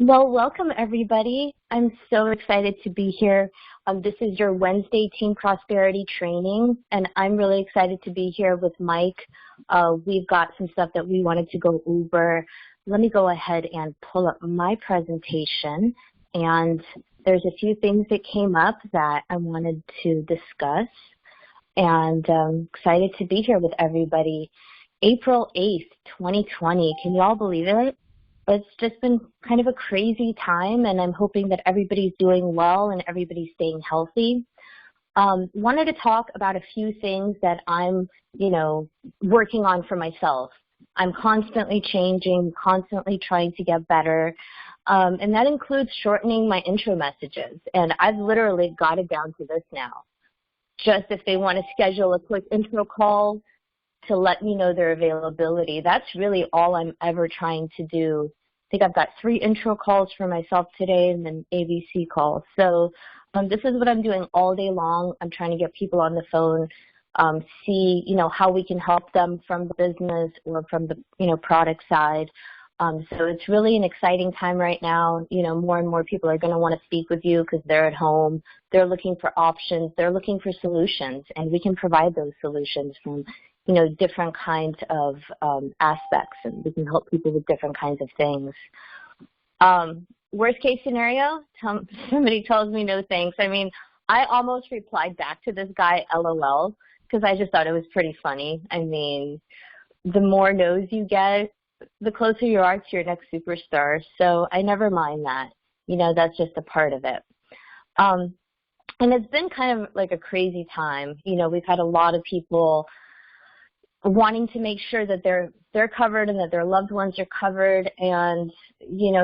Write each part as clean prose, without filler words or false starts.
Well, welcome everybody. I'm so excited to be here. This is your Wednesday Team Prosperity training, and I'm really excited to be here with Mike. We've got some stuff that we wanted to go over. Let me go ahead and pull up my presentation, and there's a few things that came up that I wanted to discuss, and I'm excited to be here with everybody. April 8th, 2020, can you all believe it? It's just been kind of a crazy time, and I'm hoping that everybody's doing well and everybody's staying healthy. Wanted to talk about a few things that I'm, working on for myself. I'm constantly changing, constantly trying to get better, and that includes shortening my intro messages. And I've literally got it down to this now. Just if they want to schedule a quick intro call, to let me know their availability. That's really all I'm ever trying to do. I think I've got 3 intro calls for myself today and then ABC calls. So this is what I'm doing all day long. I'm trying to get people on the phone, see, how we can help them from the business or from the, product side. So it's really an exciting time right now. More and more people are going to want to speak with you because they're at home. They're looking for options. They're looking for solutions, and we can provide those solutions from different kinds of aspects, and we can help people with different kinds of things. Worst case scenario, somebody tells me no thanks. I mean, I almost replied back to this guy, LOL, because I just thought it was pretty funny. I mean, the more no's you get, the closer you are to your next superstar. So I never mind that. That's just a part of it. And it's been kind of like a crazy time. We've had a lot of people wanting to make sure that they're covered and that their loved ones are covered. And, me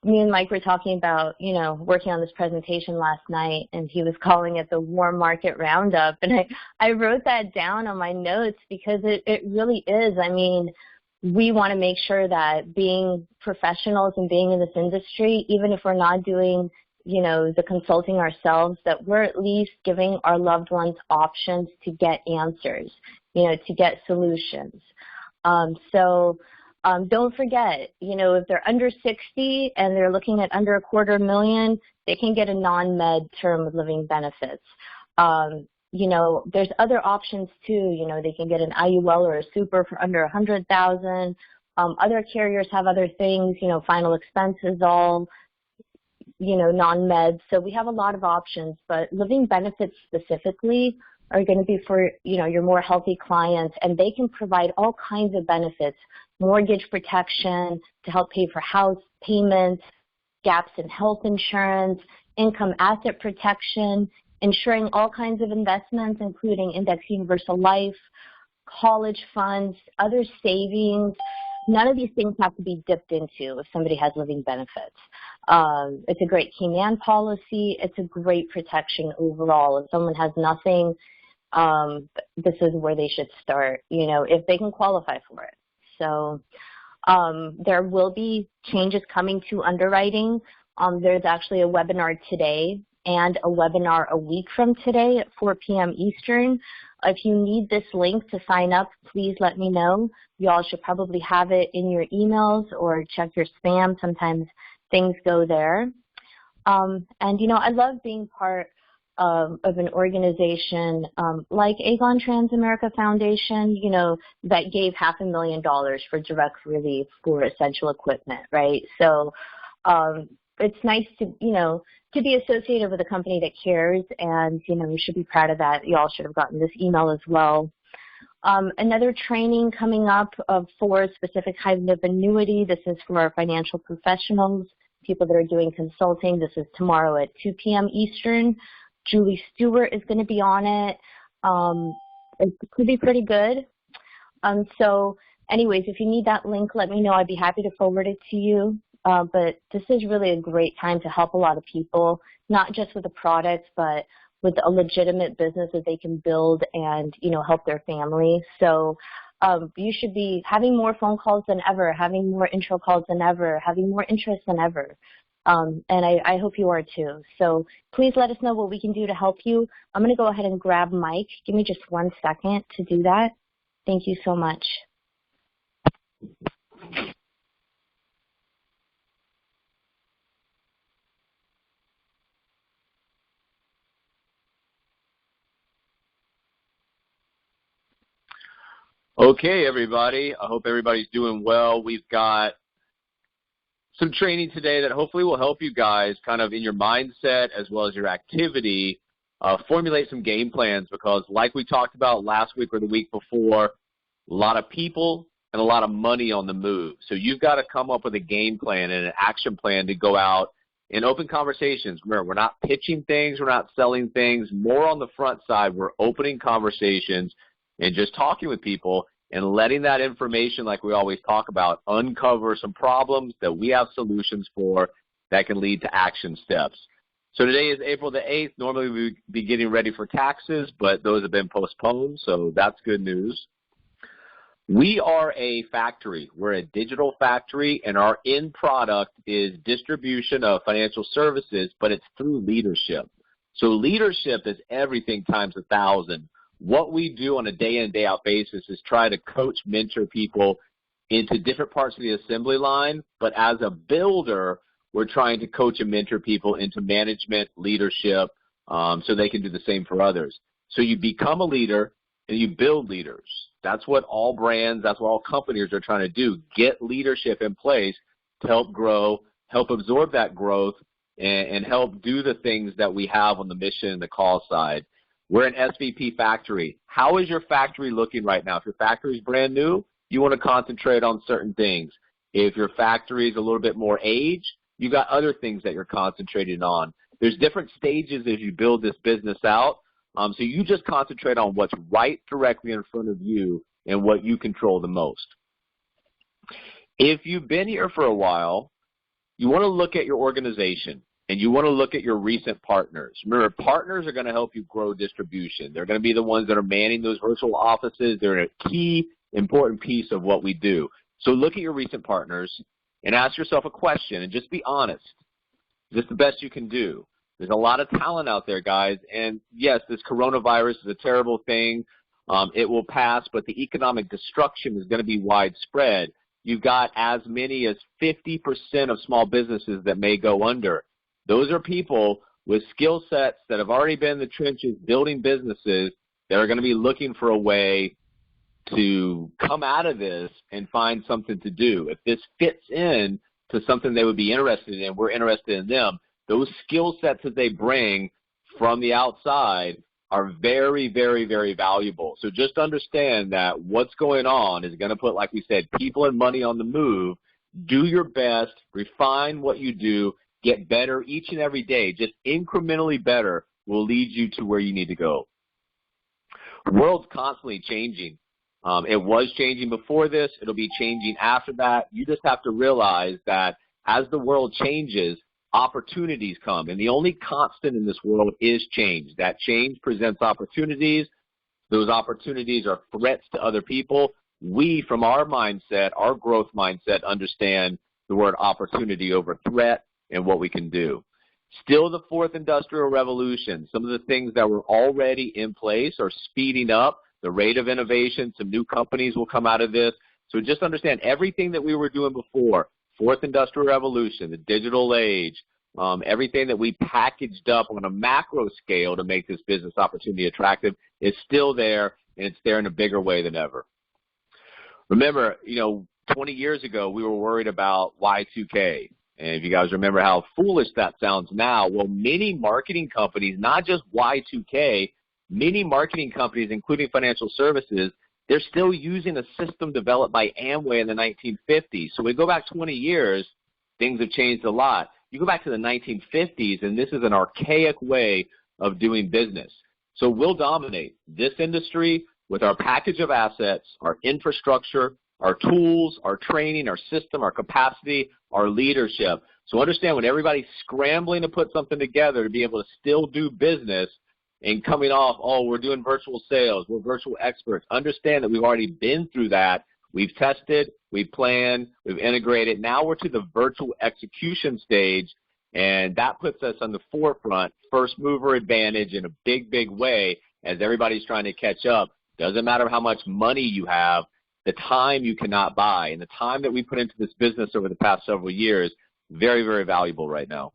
and Mike were talking about, working on this presentation last night, and he was calling it the Warm Market Roundup. And I wrote that down on my notes because it really is. I mean, we want to make sure that being professionals and being in this industry, even if we're not doing, the consulting ourselves, that we're at least giving our loved ones options to get answers, to get solutions. So don't forget, if they're under 60 and they're looking at under $250,000, they can get a non-med term of living benefits. There's other options too. They can get an IUL or a super for under $100,000. Other carriers have other things, final expenses all, non-med. So we have a lot of options, but living benefits specifically are going to be for, your more healthy clients, and they can provide all kinds of benefits, mortgage protection to help pay for house payments, gaps in health insurance, income asset protection, ensuring all kinds of investments, including index universal life, college funds, other savings. None of these things have to be dipped into if somebody has living benefits. It's a great key man policy. It's a great protection overall. If someone has nothing, this is where they should start, if they can qualify for it. So there will be changes coming to underwriting. There's actually a webinar today and a webinar a week from today at 4 p.m. Eastern. If you need this link to sign up, please let me know. You all should probably have it in your emails or check your spam. Sometimes things go there. And, I love being part of an organization like Aegon Transamerica Foundation, that gave $500,000 for direct relief for essential equipment, right? So it's nice to, to be associated with a company that cares, and, we should be proud of that. You all should have gotten this email as well. Another training coming up for specific kind of annuity. This is for our financial professionals, people that are doing consulting. This is tomorrow at 2 p.m. Eastern. Julie Stewart is going to be on it. It could be pretty good. So anyways, if you need that link, let me know. I'd be happy to forward it to you. But this is really a great time to help a lot of people, not just with the products, but with a legitimate business that they can build and, help their family. So you should be having more phone calls than ever, having more intro calls than ever, having more interest than ever. And I hope you are too. So please let us know what we can do to help you. I'm going to go ahead and grab Mike. Give me just 1 second to do that. Thank you so much. Okay, everybody. I hope everybody's doing well. We've got some training today that hopefully will help you guys kind of in your mindset as well as your activity formulate some game plans, because like we talked about last week or the week before, a lot of people and a lot of money on the move. So you've got to come up with a game plan and an action plan to go out in open conversations. Remember, we're not pitching things, we're not selling things. More on the front side, we're opening conversations and just talking with people and letting that information, like we always talk about, uncover some problems that we have solutions for that can lead to action steps. So today is April the 8th. Normally we'd be getting ready for taxes, but those have been postponed, so that's good news. We are a factory. We're a digital factory, and our end product is distribution of financial services, but it's through leadership. So leadership is everything times 1,000. What we do on a day-in, day-out basis is try to coach, mentor people into different parts of the assembly line, but as a builder, we're trying to coach and mentor people into management, leadership, so they can do the same for others. So you become a leader and you build leaders. That's what all brands, that's what all companies are trying to do, get leadership in place to help grow, help absorb that growth, and help do the things that we have on the mission and the call side. We're an SVP factory. How is your factory looking right now? If your factory is brand new, you want to concentrate on certain things. If your factory is a little bit more age, you got other things that you're concentrating on. There's different stages as you build this business out. So you just concentrate on what's right directly in front of you and what you control the most. If you've been here for a while, you want to look at your organization and you want to look at your recent partners. Remember, partners are going to help you grow distribution. They're going to be the ones that are manning those virtual offices. They're a key, important piece of what we do. So look at your recent partners and ask yourself a question and just be honest. Is this the best you can do? There's a lot of talent out there, guys, and yes, this coronavirus is a terrible thing. It will pass, but the economic destruction is going to be widespread. You've got as many as 50% of small businesses that may go under. Those are people with skill sets that have already been in the trenches building businesses that are going to be looking for a way to come out of this and find something to do. If this fits in to something they would be interested in, we're interested in them. Those skill sets that they bring from the outside are very, very, very valuable. So just understand that what's going on is going to put, like we said, people and money on the move. Do your best, refine what you do, get better each and every day. Just incrementally better will lead you to where you need to go. The world's constantly changing. It was changing before this. It'll be changing after that. You just have to realize that as the world changes, opportunities come. And the only constant in this world is change. That change presents opportunities. Those opportunities are threats to other people. We, from our mindset, our growth mindset, understand the word opportunity over threat and what we can do. Still the fourth industrial revolution. Some of the things that were already in place are speeding up. The rate of innovation, some new companies will come out of this. So just understand everything that we were doing before, fourth industrial revolution, the digital age, everything that we packaged up on a macro scale to make this business opportunity attractive is still there, and it's there in a bigger way than ever. Remember, 20 years ago, we were worried about Y2K. And if you guys remember how foolish that sounds now, well, many marketing companies, not just Y2K, many marketing companies, including financial services, they're still using a system developed by Amway in the 1950s. So we go back 20 years, things have changed a lot. You go back to the 1950s, and this is an archaic way of doing business. So we'll dominate this industry with our package of assets, our infrastructure, our tools, our training, our system, our capacity, our leadership. So understand when everybody's scrambling to put something together to be able to still do business and coming off, oh, we're doing virtual sales, we're virtual experts, understand that we've already been through that. We've tested, we've planned, we've integrated. Now we're to the virtual execution stage, and that puts us on the forefront, first mover advantage in a big, big way as everybody's trying to catch up. Doesn't matter how much money you have, the time you cannot buy. And the time that we put into this business over the past several years, very, very valuable right now.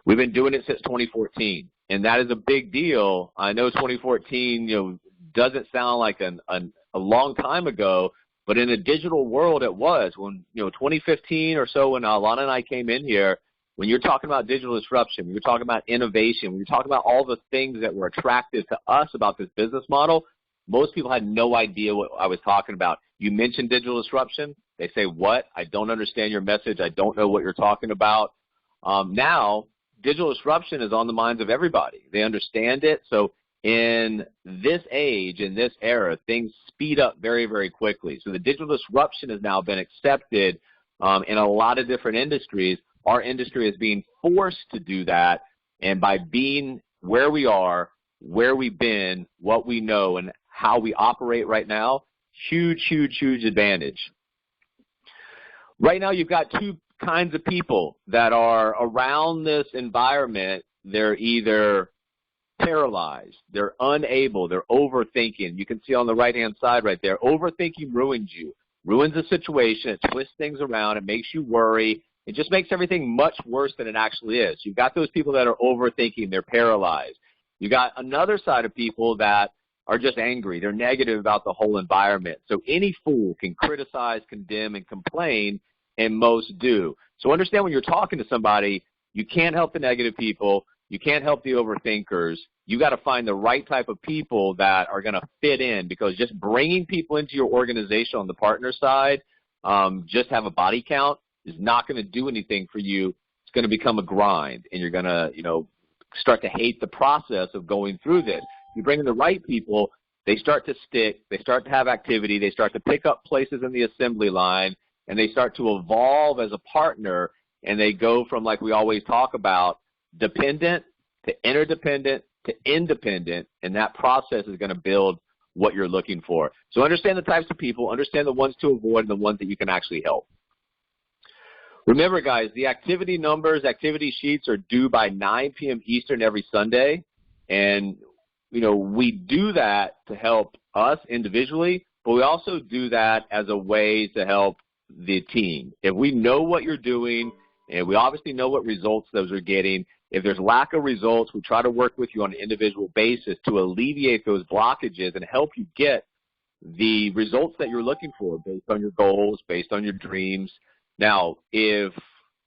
We've been doing it since 2014, and that is a big deal. I know 2014, doesn't sound like a long time ago, but in a digital world it was. When, 2015 or so, when Alana and I came in here, when you're talking about digital disruption, when you're talking about innovation, when you're talking about all the things that were attractive to us about this business model, most people had no idea what I was talking about. You mentioned digital disruption. They say, what? I don't understand your message. I don't know what you're talking about. Now, digital disruption is on the minds of everybody. They understand it. So in this age, in this era, things speed up very, very quickly. So the digital disruption has now been accepted in a lot of different industries. Our industry is being forced to do that, and by being where we are, where we've been, what we know, and how we operate right now, huge, huge, huge advantage. Right now you've got two kinds of people that are around this environment. They're either paralyzed, they're unable, they're overthinking. You can see on the right-hand side right there, overthinking ruins you, ruins the situation, it twists things around, it makes you worry. It just makes everything much worse than it actually is. You've got those people that are overthinking, they're paralyzed. You got another side of people that are just angry, they're negative about the whole environment. So any fool can criticize, condemn, and complain, and most do. So understand when you're talking to somebody, you can't help the negative people, you can't help the overthinkers. You got to find the right type of people that are going to fit in, because just bringing people into your organization on the partner side, just have a body count, is not going to do anything for you. It's going to become a grind, and you're going to, start to hate the process of going through this. You bring in the right people, they start to stick, they start to have activity, they start to pick up places in the assembly line, and they start to evolve as a partner, and they go from, like we always talk about, dependent to interdependent to independent, and that process is going to build what you're looking for. So understand the types of people, understand the ones to avoid, and the ones that you can actually help. Remember, guys, the activity numbers, activity sheets are due by 9 p.m. Eastern every Sunday, and we do that to help us individually, but we also do that as a way to help the team. If we know what you're doing, and we obviously know what results those are getting, if there's lack of results, we try to work with you on an individual basis to alleviate those blockages and help you get the results that you're looking for based on your goals, based on your dreams. Now, if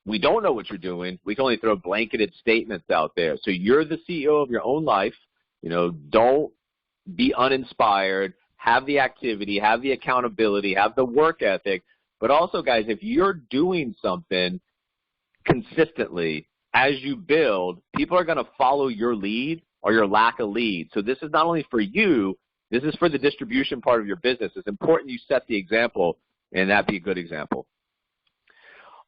we don't know what you're doing, we can only throw blanketed statements out there. So you're the CEO of your own life. Don't be uninspired. Have the activity, have the accountability, have the work ethic. But also, guys, if you're doing something consistently as you build, people are going to follow your lead or your lack of lead. So this is not only for you, this is for the distribution part of your business. It's important you set the example, and that be a good example.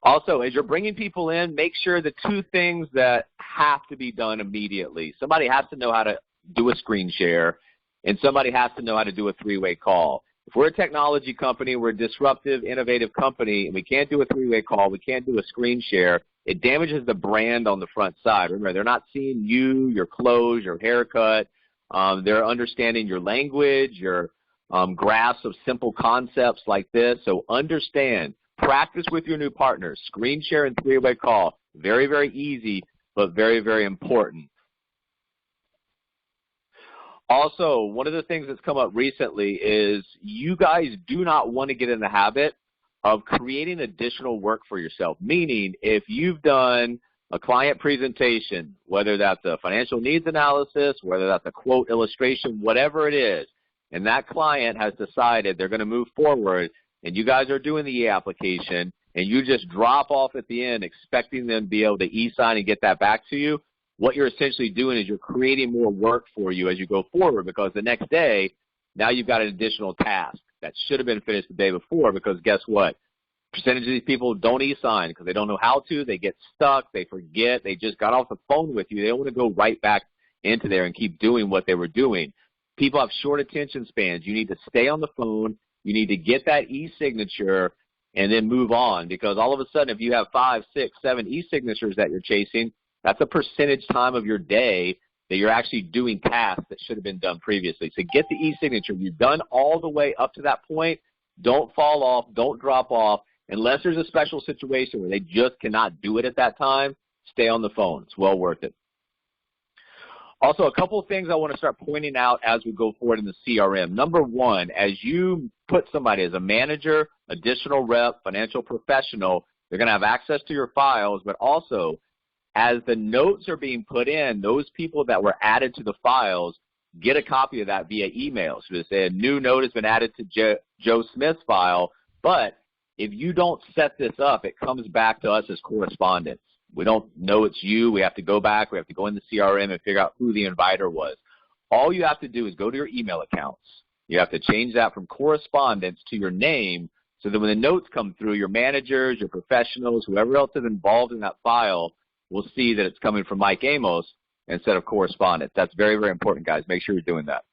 Also, as you're bringing people in, make sure the two things that have to be done immediately. Somebody has to know how to do a screen share, and somebody has to know how to do a three-way call. If we're a technology company, we're a disruptive, innovative company, and we can't do a three-way call, we can't do a screen share, it damages the brand on the front side. Remember, they're not seeing you, your clothes, your haircut. They're understanding your language, your grasp of simple concepts like this. So understand. Practice with your new partners. Screen share and three-way call. Very, very easy, but very, very important. Also, one of the things that's come up recently is you guys do not want to get in the habit of creating additional work for yourself. Meaning, if you've done a client presentation, whether that's a financial needs analysis, whether that's a quote illustration, whatever it is, and that client has decided they're going to move forward, and you guys are doing the e-application, and you just drop off at the end expecting them to be able to e-sign and get that back to you, what you're essentially doing is you're creating more work for you as you go forward, because the next day, now you've got an additional task that should have been finished the day before, because guess what? Percentage of these people don't e-sign because they don't know how to, they get stuck, they forget, they just got off the phone with you, they don't want to go right back into there and keep doing what they were doing. People have short attention spans. You need to stay on the phone. You need to get that e-signature and then move on, because all of a sudden if you have 5, 6, 7 e-signatures that you're chasing, that's a percentage time of your day that you're actually doing tasks that should have been done previously. So get the e-signature. You've done all the way up to that point. Don't fall off. Don't drop off. Unless there's a special situation where they just cannot do it at that time, stay on the phone. It's well worth it. Also, a couple of things I want to start pointing out as we go forward in the CRM. Number one, as you put somebody as a manager, additional rep, financial professional, they're going to have access to your files, but also as the notes are being put in, those people that were added to the files get a copy of that via email. So they say a new note has been added to Joe Smith's file, but if you don't set this up, it comes back to us as correspondence. We don't know it's you. We have to go back. We have to go in the CRM and figure out who the inviter was. All you have to do is go to your email accounts. You have to change that from correspondence to your name so that when the notes come through, your managers, your professionals, whoever else is involved in that file will see that it's coming from Mike Amos instead of correspondence. That's very, very important, guys. Make sure you're doing that.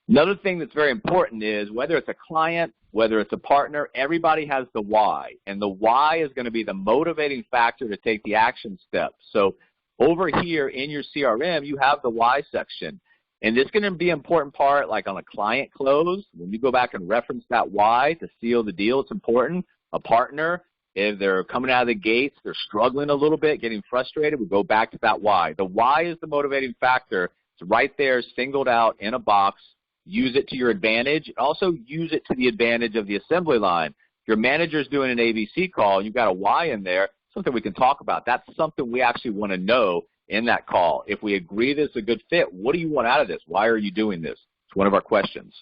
Another thing that's very important is whether it's a client, whether it's a partner, everybody has the why, and the why is going to be the motivating factor to take the action steps. So over here in your CRM, you have the why section, and this is going to be an important part, like on a client close. When you go back and reference that why to seal the deal, it's important. A partner, if they're coming out of the gates, they're struggling a little bit, getting frustrated, we go back to that why. The why is the motivating factor. It's right there, singled out in a box. Use it to your advantage. Also use it to the advantage of the assembly line. If your manager's doing an ABC call and you've got a why in there, something we can talk about. That's something we actually want to know in that call. If we agree this is a good fit, what do you want out of this? Why are you doing this? It's one of our questions.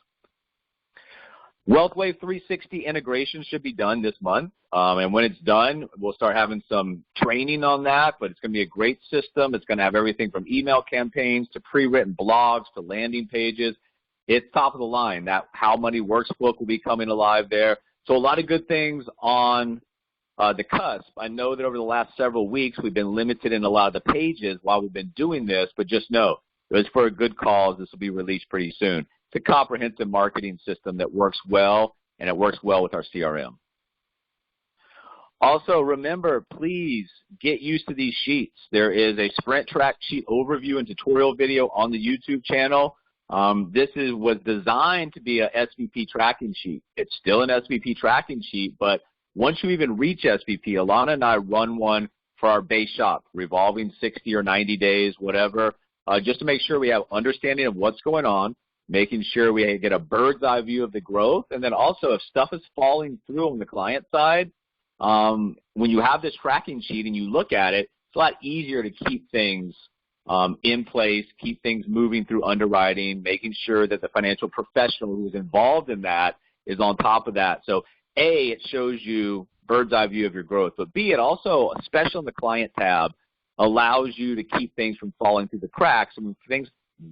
WealthWave 360 integration should be done this month. And when it's done, we'll start having some training on that, but it's going to be a great system. It's going to have everything from email campaigns to pre-written blogs to landing pages. It's top of the line. That How Money Works book will be coming alive there. So a lot of good things on the cusp. I know that over the last several weeks we've been limited in a lot of the pages while we've been doing this, but just know it was for a good cause. This will be released pretty soon. It's a comprehensive marketing system that works well, and it works well with our CRM. Also, remember, please get used to these sheets. There is a Sprint Track sheet overview and tutorial video on the YouTube channel. This was designed to be a SVP tracking sheet. It's still an SVP tracking sheet, but once you even reach SVP, Alana and I run one for our base shop, revolving 60 or 90 days, whatever, just to make sure we have understanding of what's going on, making sure we get a bird's eye view of the growth, and then also if stuff is falling through on the client side, when you have this tracking sheet and you look at it, it's a lot easier to keep things in place, keep things moving through underwriting, making sure that the financial professional who's involved in that is on top of that. So A, it shows you bird's eye view of your growth, but B, it also, especially on the client tab, allows you to keep things from falling through the cracks. And when things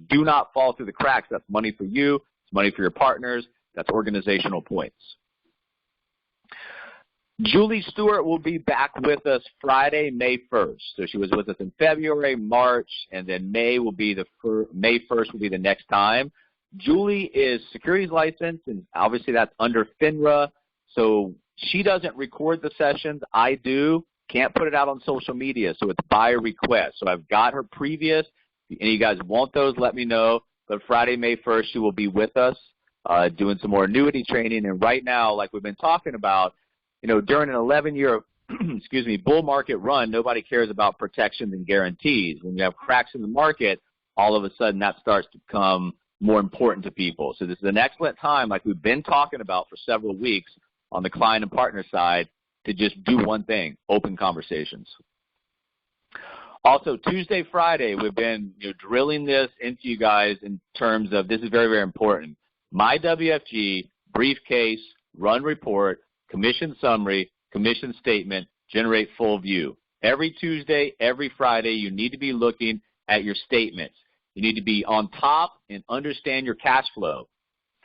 do not fall through the cracks, that's money for you, it's money for your partners, that's organizational points. Julie Stewart will be back with us Friday, May 1st. So she was with us in February, March, and then May 1st will be the next time. Julie is securities licensed, and obviously that's under FINRA. So she doesn't record the sessions. I do. Can't put it out on social media, so it's by request. So I've got her previous. If any of you guys want those, let me know. But Friday, May 1st, she will be with us doing some more annuity training. And right now, like we've been talking about, you know, during an 11-year bull market run, nobody cares about protections and guarantees. When you have cracks in the market, all of a sudden that starts to become more important to people. So this is an excellent time, like we've been talking about for several weeks on the client and partner side, to just do one thing, open conversations. Also, Tuesday, Friday, we've been drilling this into you guys in terms of, this is very, very important, my WFG, briefcase, run report, commission summary, commission statement, generate full view. Every Tuesday, every Friday, you need to be looking at your statements. You need to be on top and understand your cash flow,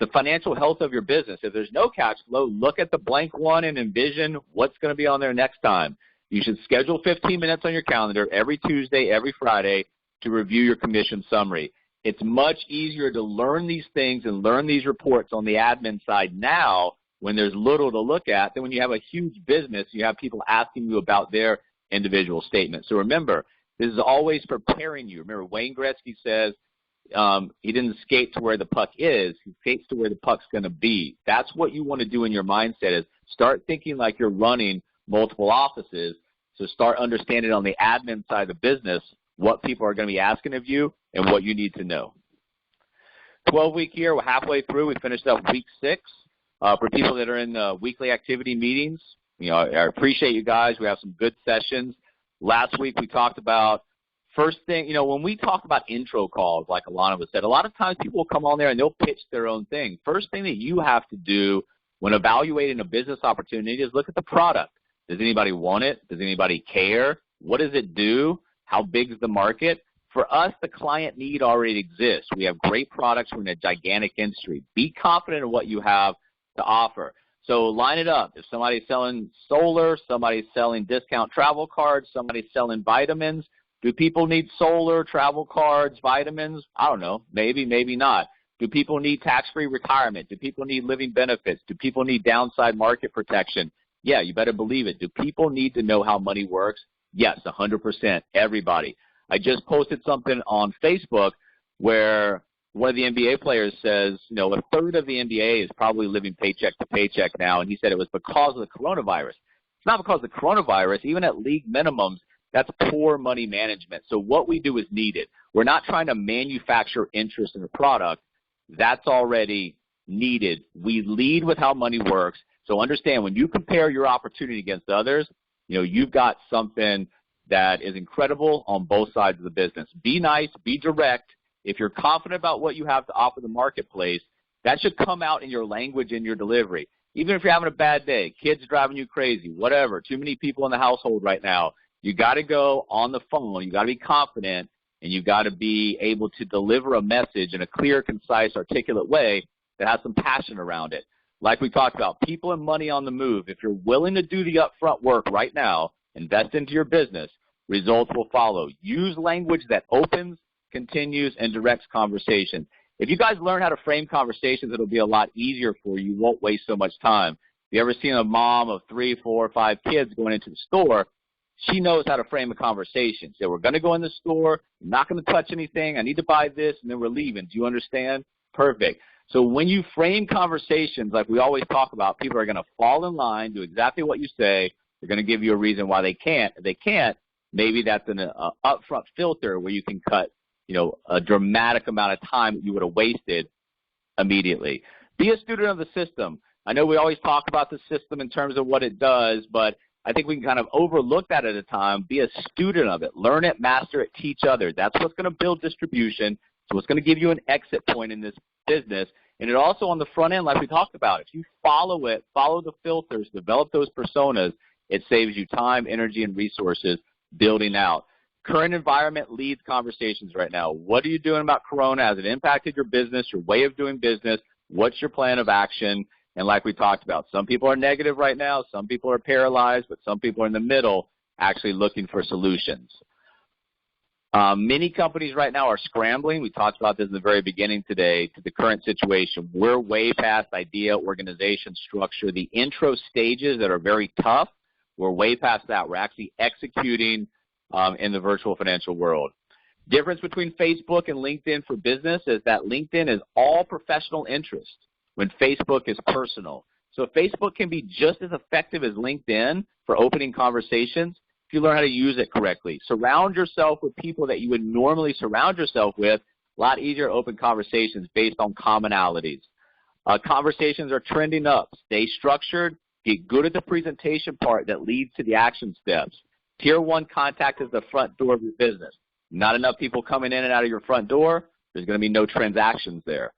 the financial health of your business. If there's no cash flow, look at the blank one and envision what's going to be on there next time. You should schedule 15 minutes on your calendar every Tuesday, every Friday to review your commission summary. It's much easier to learn these things and learn these reports on the admin side now when there's little to look at than when you have a huge business, you have people asking you about their individual statements. So remember, this is always preparing you. Remember, Wayne Gretzky says he didn't skate to where the puck is. He skates to where the puck's going to be. That's what you want to do in your mindset, is start thinking like you're running multiple offices. So start understanding on the admin side of the business what people are going to be asking of you, and what you need to know. 12-week year, we're halfway through. We finished up week 6. For people that are in the weekly activity meetings, I appreciate you guys. We have some good sessions. Last week we talked about first thing, when we talk about intro calls, like Alana was said, a lot of times people will come on there and they'll pitch their own thing. First thing that you have to do when evaluating a business opportunity is look at the product. Does anybody want it? Does anybody care? What does it do? How big is the market? For us, the client need already exists. We have great products. We're in a gigantic industry. Be confident in what you have to offer. So line it up. If somebody's selling solar, somebody's selling discount travel cards, somebody's selling vitamins, do people need solar, travel cards, vitamins? I don't know. Maybe, maybe not. Do people need tax-free retirement? Do people need living benefits? Do people need downside market protection? Yeah, you better believe it. Do people need to know how money works? Yes, 100%, everybody. I just posted something on Facebook where one of the NBA players says, a third of the NBA is probably living paycheck to paycheck now, and he said it was because of the coronavirus. It's not because of the coronavirus. Even at league minimums, that's poor money management. So what we do is needed. We're not trying to manufacture interest in a product. That's already needed. We lead with how money works. So understand, when you compare your opportunity against others, you've got something that is incredible on both sides of the business. Be nice, be direct. If you're confident about what you have to offer the marketplace, that should come out in your language and your delivery. Even if you're having a bad day, kids driving you crazy, whatever, too many people in the household right now, you got to go on the phone. You got to be confident, and you got to be able to deliver a message in a clear, concise, articulate way that has some passion around it. Like we talked about, people and money on the move. If you're willing to do the upfront work right now, invest into your business, results will follow. Use language that opens, continues, and directs conversation. If you guys learn how to frame conversations, it'll be a lot easier for you. You won't waste so much time. If you ever seen a mom of 3, 4, 5 kids going into the store, she knows how to frame a conversation. Say, we're going to go in the store, I'm not going to touch anything, I need to buy this, and then we're leaving. Do you understand? Perfect. So when you frame conversations like we always talk about, people are going to fall in line, do exactly what you say. They're going to give you a reason why they can't. If they can't, maybe that's an upfront filter where you can cut a dramatic amount of time that you would have wasted immediately. Be a student of the system. I know we always talk about the system in terms of what it does, but I think we can kind of overlook that at a time. Be a student of it. Learn it, master it, teach others. That's what's going to build distribution. So it's going to give you an exit point in this business. And it also on the front end, like we talked about, if you follow it, follow the filters, develop those personas, it saves you time, energy, and resources building out. Current environment leads conversations right now. What are you doing about Corona? Has it impacted your business, your way of doing business? What's your plan of action? And like we talked about, some people are negative right now, some people are paralyzed, but some people are in the middle actually looking for solutions. Many companies right now are scrambling. We talked about this in the very beginning today to the current situation. We're way past idea, organization, structure. The intro stages that are very tough, we're way past that. We're actually executing in the virtual financial world. Difference between Facebook and LinkedIn for business is that LinkedIn is all professional interest when Facebook is personal. So Facebook can be just as effective as LinkedIn for opening conversations if you learn how to use it correctly. Surround yourself with people that you would normally surround yourself with. A lot easier to open conversations based on commonalities. Conversations are trending up. Stay structured. Get good at the presentation part that leads to the action steps. Tier 1 contact is the front door of your business. Not enough people coming in and out of your front door, there's going to be no transactions there.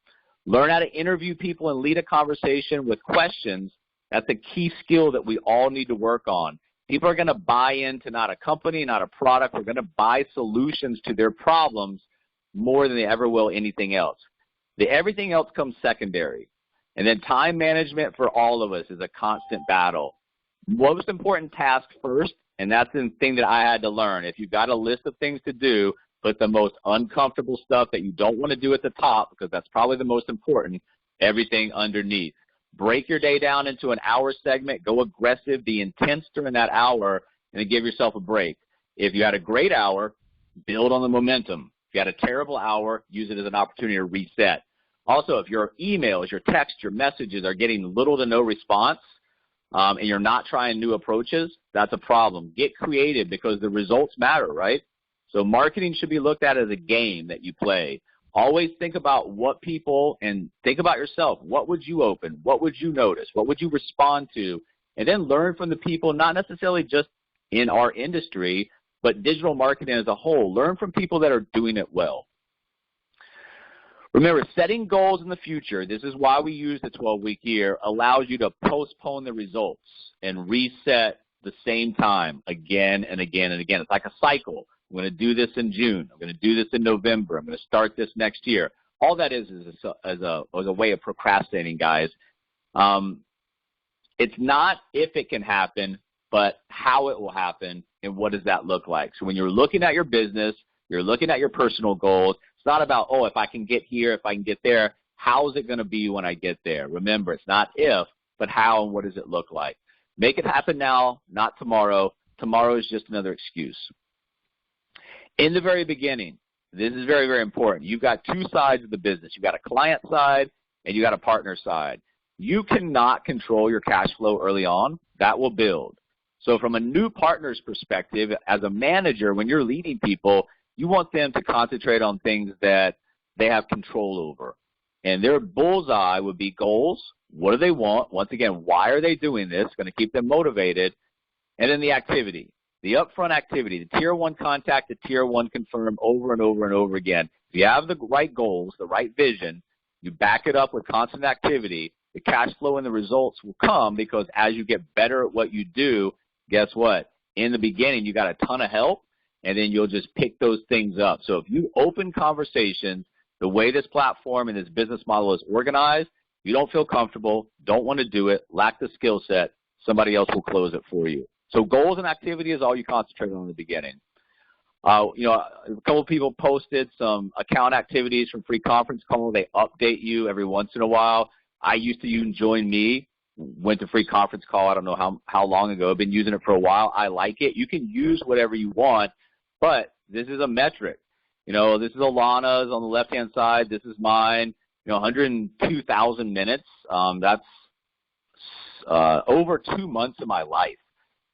Learn how to interview people and lead a conversation with questions. That's a key skill that we all need to work on. People are going to buy into not a company, not a product. We're going to buy solutions to their problems more than they ever will anything else. Everything else comes secondary. And then time management for all of us is a constant battle. Most important task first, and that's the thing that I had to learn. If you've got a list of things to do, put the most uncomfortable stuff that you don't want to do at the top, because that's probably the most important, everything underneath. Break your day down into an hour segment. Go aggressive, be intense during that hour, and then give yourself a break. If you had a great hour, build on the momentum. If you had a terrible hour, use it as an opportunity to reset. Also, if your emails, your texts, your messages are getting little to no response, and you're not trying new approaches, that's a problem. Get creative because the results matter, right? So marketing should be looked at as a game that you play. Always think about what people, and think about yourself. What would you open? What would you notice? What would you respond to? And then learn from the people, not necessarily just in our industry, but digital marketing as a whole. Learn from people that are doing it well. Remember, setting goals in the future, this is why we use the 12-week year, allows you to postpone the results and reset the same time again and again and again. It's like a cycle. I'm going to do this in June. I'm going to do this in November. I'm going to start this next year. All that is a way of procrastinating, guys. It's not if it can happen, but how it will happen and what does that look like. So when you're looking at your business, you're looking at your personal goals, it's not about, oh, if I can get here, if I can get there, how is it going to be when I get there? Remember, it's not if, but how and what does it look like. Make it happen now, not tomorrow. Tomorrow is just another excuse. In the very beginning, this is very, very important. You've got two sides of the business. You've got a client side and you got a partner side. You cannot control your cash flow early on. That will build. So from a new partner's perspective, as a manager, when you're leading people, you want them to concentrate on things that they have control over. And their bullseye would be goals. What do they want? Once again, why are they doing this? It's going to keep them motivated. And then the activity. The upfront activity, the tier 1 contact, the tier 1 confirm over and over and over again. If you have the right goals, the right vision, you back it up with constant activity, the cash flow and the results will come because as you get better at what you do, guess what? In the beginning, you got a ton of help, and then you'll just pick those things up. So if you open conversations, the way this platform and this business model is organized, you don't feel comfortable, don't want to do it, lack the skill set, somebody else will close it for you. So goals and activity is all you concentrate on in the beginning. A couple of people posted some account activities from Free Conference Call. They update you every once in a while. I used to use Join Me, went to Free Conference Call, I don't know how long ago. I've been using it for a while. I like it. You can use whatever you want, but this is a metric. This is Alana's on the left-hand side. This is mine. 102,000 minutes. That's over 2 months of my life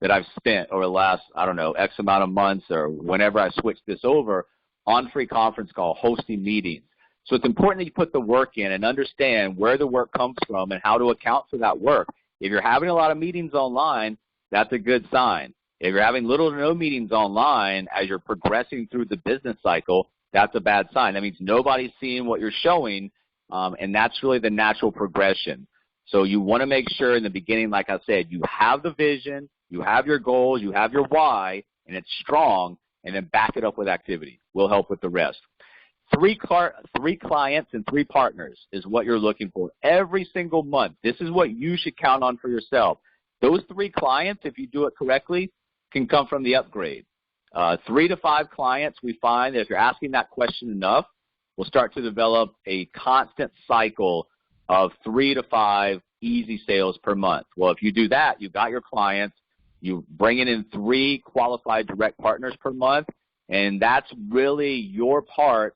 that I've spent over the last, X amount of months or whenever I switched this over on Free Conference Call, hosting meetings. So it's important that you put the work in and understand where the work comes from and how to account for that work. If you're having a lot of meetings online, that's a good sign. If you're having little to no meetings online as you're progressing through the business cycle, that's a bad sign. That means nobody's seeing what you're showing, and that's really the natural progression. So you want to make sure in the beginning, like I said, you have the vision, you have your goals, you have your why, and it's strong, and then back it up with activity. We'll help with the rest. Three clients and 3 partners is what you're looking for every single month. This is what you should count on for yourself. Those 3 clients, if you do it correctly, can come from the upgrade. 3 to 5 clients, we find that if you're asking that question enough, we'll start to develop a constant cycle of 3 to 5 easy sales per month. Well, if you do that, you've got your clients, you bring in 3 qualified direct partners per month, and that's really your part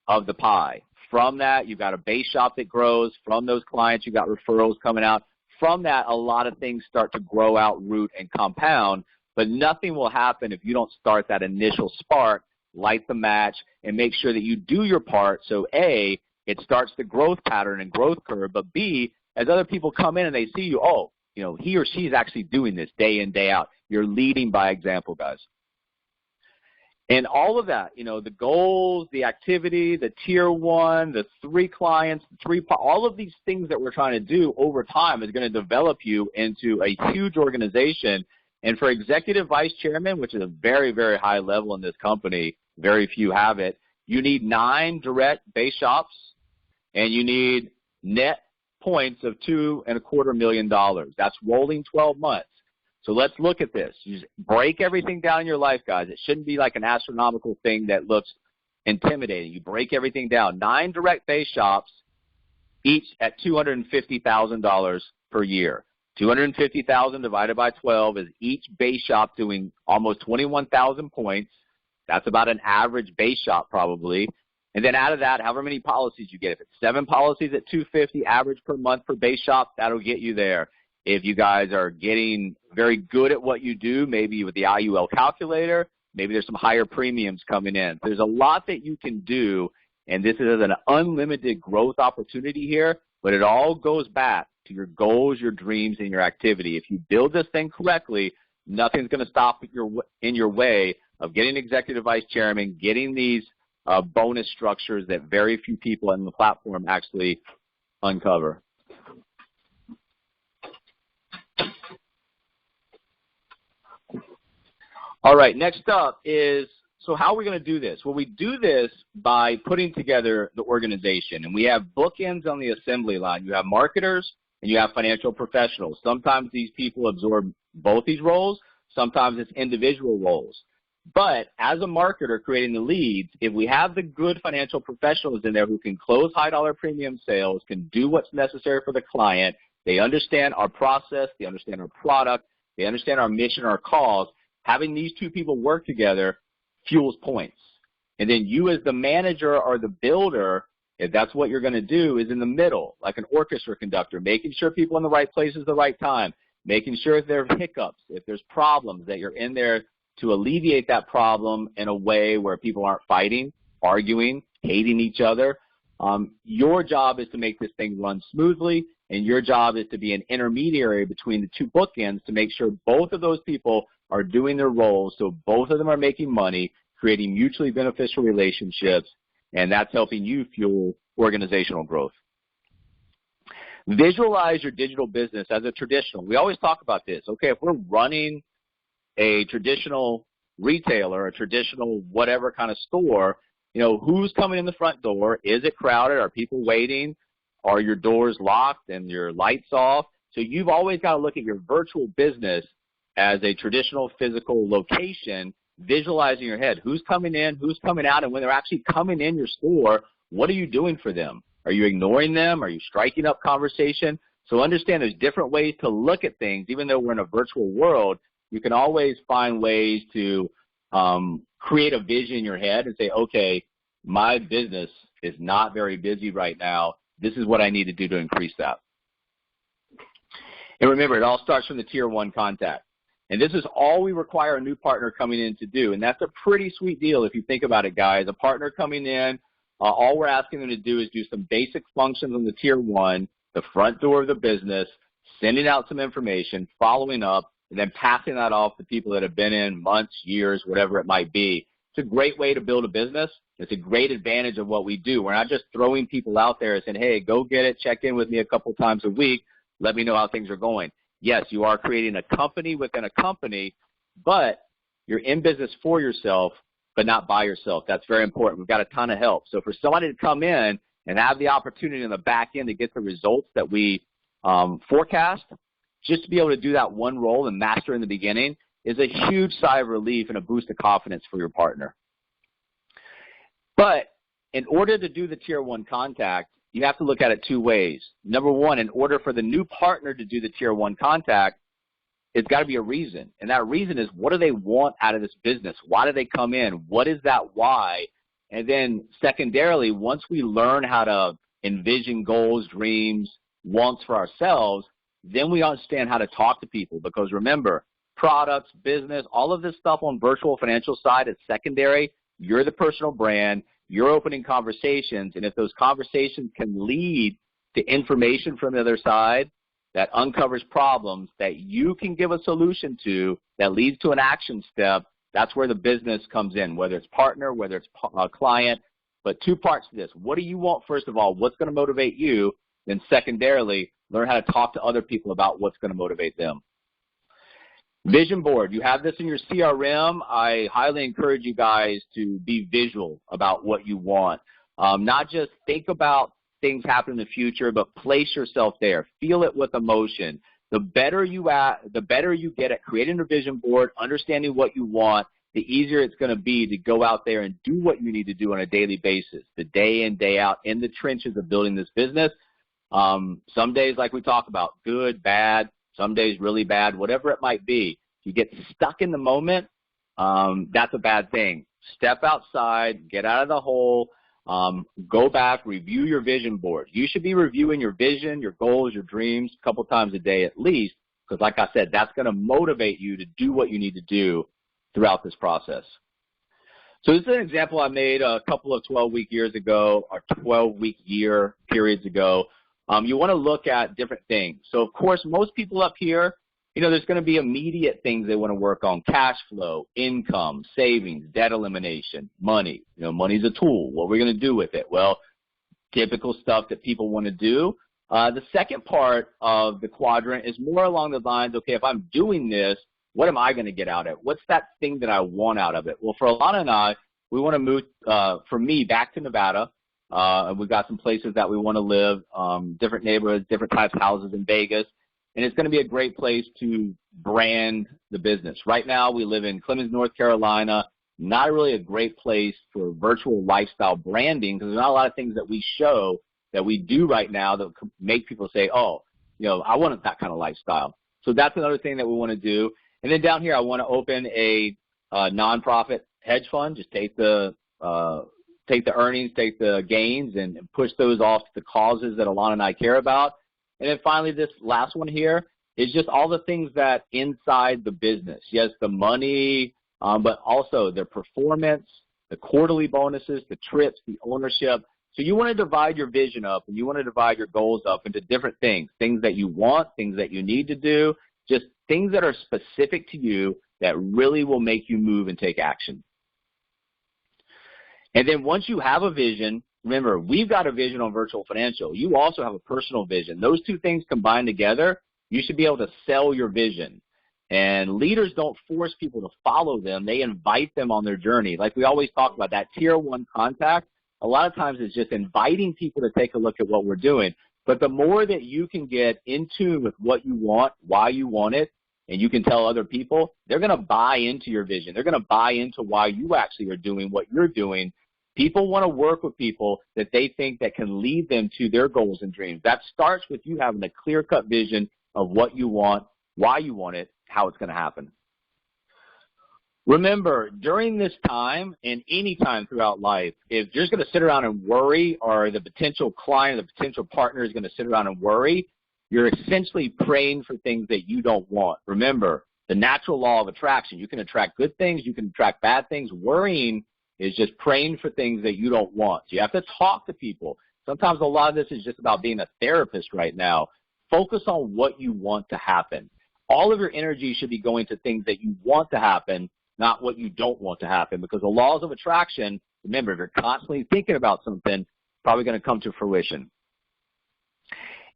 of the pie. From that, you've got a base shop that grows. From those clients, you've got referrals coming out. From that, a lot of things start to grow out, root, and compound, but nothing will happen if you don't start that initial spark, light the match, and make sure that you do your part so, A, it starts the growth pattern and growth curve, but B, as other people come in and they see you, he or she is actually doing this day in, day out. You're leading by example, guys. And all of that, the goals, the activity, the tier 1, the 3 clients, all of these things that we're trying to do over time is going to develop you into a huge organization. And for executive vice chairman, which is a very, very high level in this company, very few have it, you need 9 direct base shops, and you need net points of $2.25 million. That's rolling 12 months. So let's look at this. You just break everything down in your life, guys. It shouldn't be like an astronomical thing that looks intimidating. You break everything down. 9 direct base shops, each at $250,000 per year. $250,000 divided by 12 is each base shop doing almost 21,000 points. That's about an average base shop probably. And then out of that, however many policies you get. If it's 7 policies at $250 average per month per base shop, that'll get you there. If you guys are getting very good at what you do, maybe with the IUL calculator, Maybe there's some higher premiums coming in. There's a lot that you can do, and this is an unlimited growth opportunity here, but it all goes back to your goals, your dreams, and your activity. If you build this thing correctly, nothing's going to stop in your way of getting executive vice chairman, getting these bonus structures that very few people on the platform actually uncover. All right, next up is, so how are we going to do this? Well, we do this by putting together the organization, and we have bookends on the assembly line. You have marketers and you have financial professionals. Sometimes these people absorb both these roles. Sometimes it's individual roles. But as a marketer creating the leads, if we have the good financial professionals in there who can close high-dollar premium sales, can do what's necessary for the client, they understand our process, they understand our product, they understand our mission, our cause, having these two people work together fuels points. And then you as the manager or the builder, if that's what you're going to do, is in the middle, like an orchestra conductor, making sure people in the right places at the right time, making sure if there are hiccups, if there's problems, that you're in there to alleviate that problem in a way where people aren't fighting, arguing, hating each other. Your job is to make this thing run smoothly, and your job is to be an intermediary between the two bookends to make sure both of those people are doing their roles so both of them are making money, creating mutually beneficial relationships, and that's helping you fuel organizational growth. Visualize your digital business as a traditional. We always talk about this. Okay, if we're running a traditional retailer, a traditional whatever kind of store, you know, who's coming in the front door? Is it crowded? Are people waiting? Are your doors locked and your lights off? So you've always got to look at your virtual business as a traditional physical location, visualizing in your head who's coming in, who's coming out, and when they're actually coming in your store, what are you doing for them? Are you ignoring them? Are you striking up conversation? So understand there's different ways to look at things. Even though we're in a virtual world, you can always find ways to create a vision in your head and say, okay, my business is not very busy right now. This is what I need to do to increase that. And remember, it all starts from the tier one contact. And this is all we require a new partner coming in to do. And that's a pretty sweet deal if you think about it, guys. A partner coming in, all we're asking them to do is do some basic functions on the tier one, the front door of the business, sending out some information, following up, and then passing that off to people that have been in months, years, whatever it might be. It's a great way to build a business. It's a great advantage of what we do. We're not just throwing people out there and saying, hey, go get it, check in with me a couple times a week, let me know how things are going. Yes, you are creating a company within a company, but you're in business for yourself, but not by yourself. That's very important. We've got a ton of help. So for somebody to come in and have the opportunity in the back end to get the results that we forecast, just to be able to do that one role and master in the beginning is a huge sigh of relief and a boost of confidence for your partner. But in order to do the tier one contact, you have to look at it two ways. Number one, in order for the new partner to do the tier one contact, it's got to be a reason. And that reason is, what do they want out of this business? Why do they come in? What is that why? And then secondarily, once we learn how to envision goals, dreams, wants for ourselves, then we understand how to talk to people. Because remember, products, business, all of this stuff on virtual financial side is secondary. You're the personal brand. You're opening conversations, and if those conversations can lead to information from the other side that uncovers problems that you can give a solution to that leads to an action step, that's where the business comes in, whether it's partner, whether it's a client. But two parts to this. What do you want, first of all? What's going to motivate you? Then secondarily, learn how to talk to other people about what's going to motivate them. Vision board. You have this in your CRM. I highly encourage you guys to be visual about what you want. Not just think about things happen in the future, but place yourself there. Feel it with emotion. The better you get at creating a vision board, understanding what you want, the easier it's going to be to go out there and do what you need to do on a daily basis, the day in, day out, in the trenches of building this business. Some days, like we talk about, good, bad, some days really bad, whatever it might be. If you get stuck in the moment, that's a bad thing. Step outside, get out of the hole, go back, review your vision board. You should be reviewing your vision, your goals, your dreams a couple times a day at least, because like I said, that's going to motivate you to do what you need to do throughout this process. So this is an example I made a couple of 12-week years ago or 12-week year periods ago. You want to look at different things. So, of course, most people up here, there's going to be immediate things they want to work on: cash flow, income, savings, debt elimination, money. Money's a tool. What are we going to do with it? Well, typical stuff that people want to do. The second part of the quadrant is more along the lines, okay, if I'm doing this, what am I going to get out of it? What's that thing that I want out of it? Well, for Alana and I, we want to move, for me, back to Nevada. We've got some places that we want to live, different neighborhoods, different types of houses in Vegas. And it's going to be a great place to brand the business. Right now, we live in Clemens, North Carolina. Not really a great place for virtual lifestyle branding because there's not a lot of things that we show that we do right now that make people say, oh, I want that kind of lifestyle. So that's another thing that we want to do. And then down here, I want to open a nonprofit hedge fund. Just take the earnings, take the gains, and push those off to the causes that Alana and I care about. And then finally, this last one here is just all the things that inside the business. Yes, the money, but also the performance, the quarterly bonuses, the trips, the ownership. So you want to divide your vision up, and you want to divide your goals up into different things that you want, things that you need to do, just things that are specific to you that really will make you move and take action. And then once you have a vision, remember, we've got a vision on Virtual Financial. You also have a personal vision. Those two things combined together, you should be able to sell your vision. And leaders don't force people to follow them. They invite them on their journey. Like we always talk about, that tier one contact, a lot of times it's just inviting people to take a look at what we're doing. But the more that you can get in tune with what you want, why you want it, and you can tell other people, they're going to buy into your vision. They're going to buy into why you actually are doing what you're doing. People want to work with people that they think that can lead them to their goals and dreams. That starts with you having a clear-cut vision of what you want, why you want it, how it's going to happen. Remember, during this time and any time throughout life, if you're just going to sit around and worry, or the potential client, the potential partner is going to sit around and worry, you're essentially praying for things that you don't want. Remember, the natural law of attraction. You can attract good things. You can attract bad things. Worrying is just praying for things that you don't want. So you have to talk to people. Sometimes a lot of this is just about being a therapist right now. Focus on what you want to happen. All of your energy should be going to things that you want to happen, not what you don't want to happen, because the laws of attraction, remember, if you're constantly thinking about something, it's probably going to come to fruition.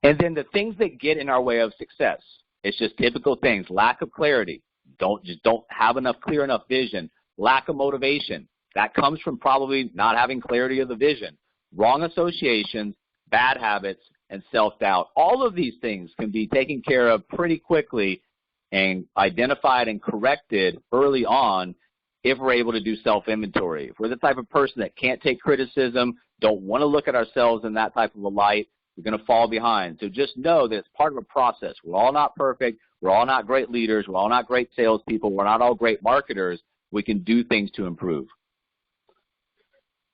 And then the things that get in our way of success, it's just typical things: lack of clarity, don't have clear enough vision, lack of motivation. That comes from probably not having clarity of the vision, wrong associations, bad habits, and self-doubt. All of these things can be taken care of pretty quickly and identified and corrected early on if we're able to do self-inventory. If we're the type of person that can't take criticism, don't want to look at ourselves in that type of a light, we're going to fall behind. So just know that it's part of a process. We're all not perfect. We're all not great leaders. We're all not great salespeople. We're not all great marketers. We can do things to improve.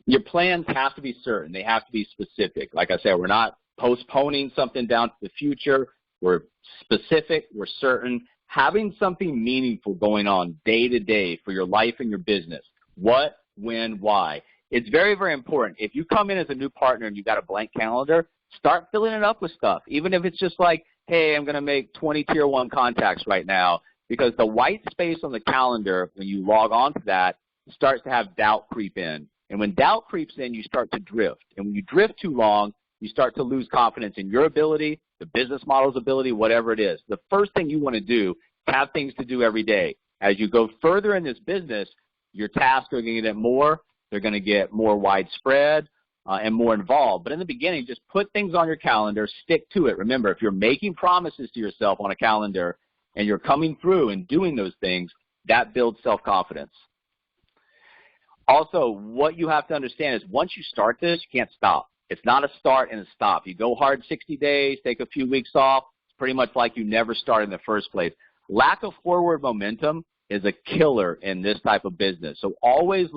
Your plans have to be certain. They have to be specific. Like I said, we're not postponing something down to the future. We're specific. We're certain. Having something meaningful going on day to day for your life and your business. What, when, why. It's very, very important. If you come in as a new partner and you've got a blank calendar, start filling it up with stuff. Even if it's just like, hey, I'm going to make 20 tier one contacts right now, because the white space on the calendar, when you log on to that, starts to have doubt creep in. And when doubt creeps in, you start to drift. And when you drift too long, you start to lose confidence in your ability, the business model's ability, whatever it is. The first thing you want to do is have things to do every day. As you go further in this business, your tasks are going to get more. They're going to get more widespread and more involved. But in the beginning, just put things on your calendar, stick to it. Remember, if you're making promises to yourself on a calendar and you're coming through and doing those things, that builds self-confidence. Also, what you have to understand is once you start this, you can't stop. It's not a start and a stop. You go hard 60 days, take a few weeks off. It's pretty much like you never started in the first place. Lack of forward momentum is a killer in this type of business. So always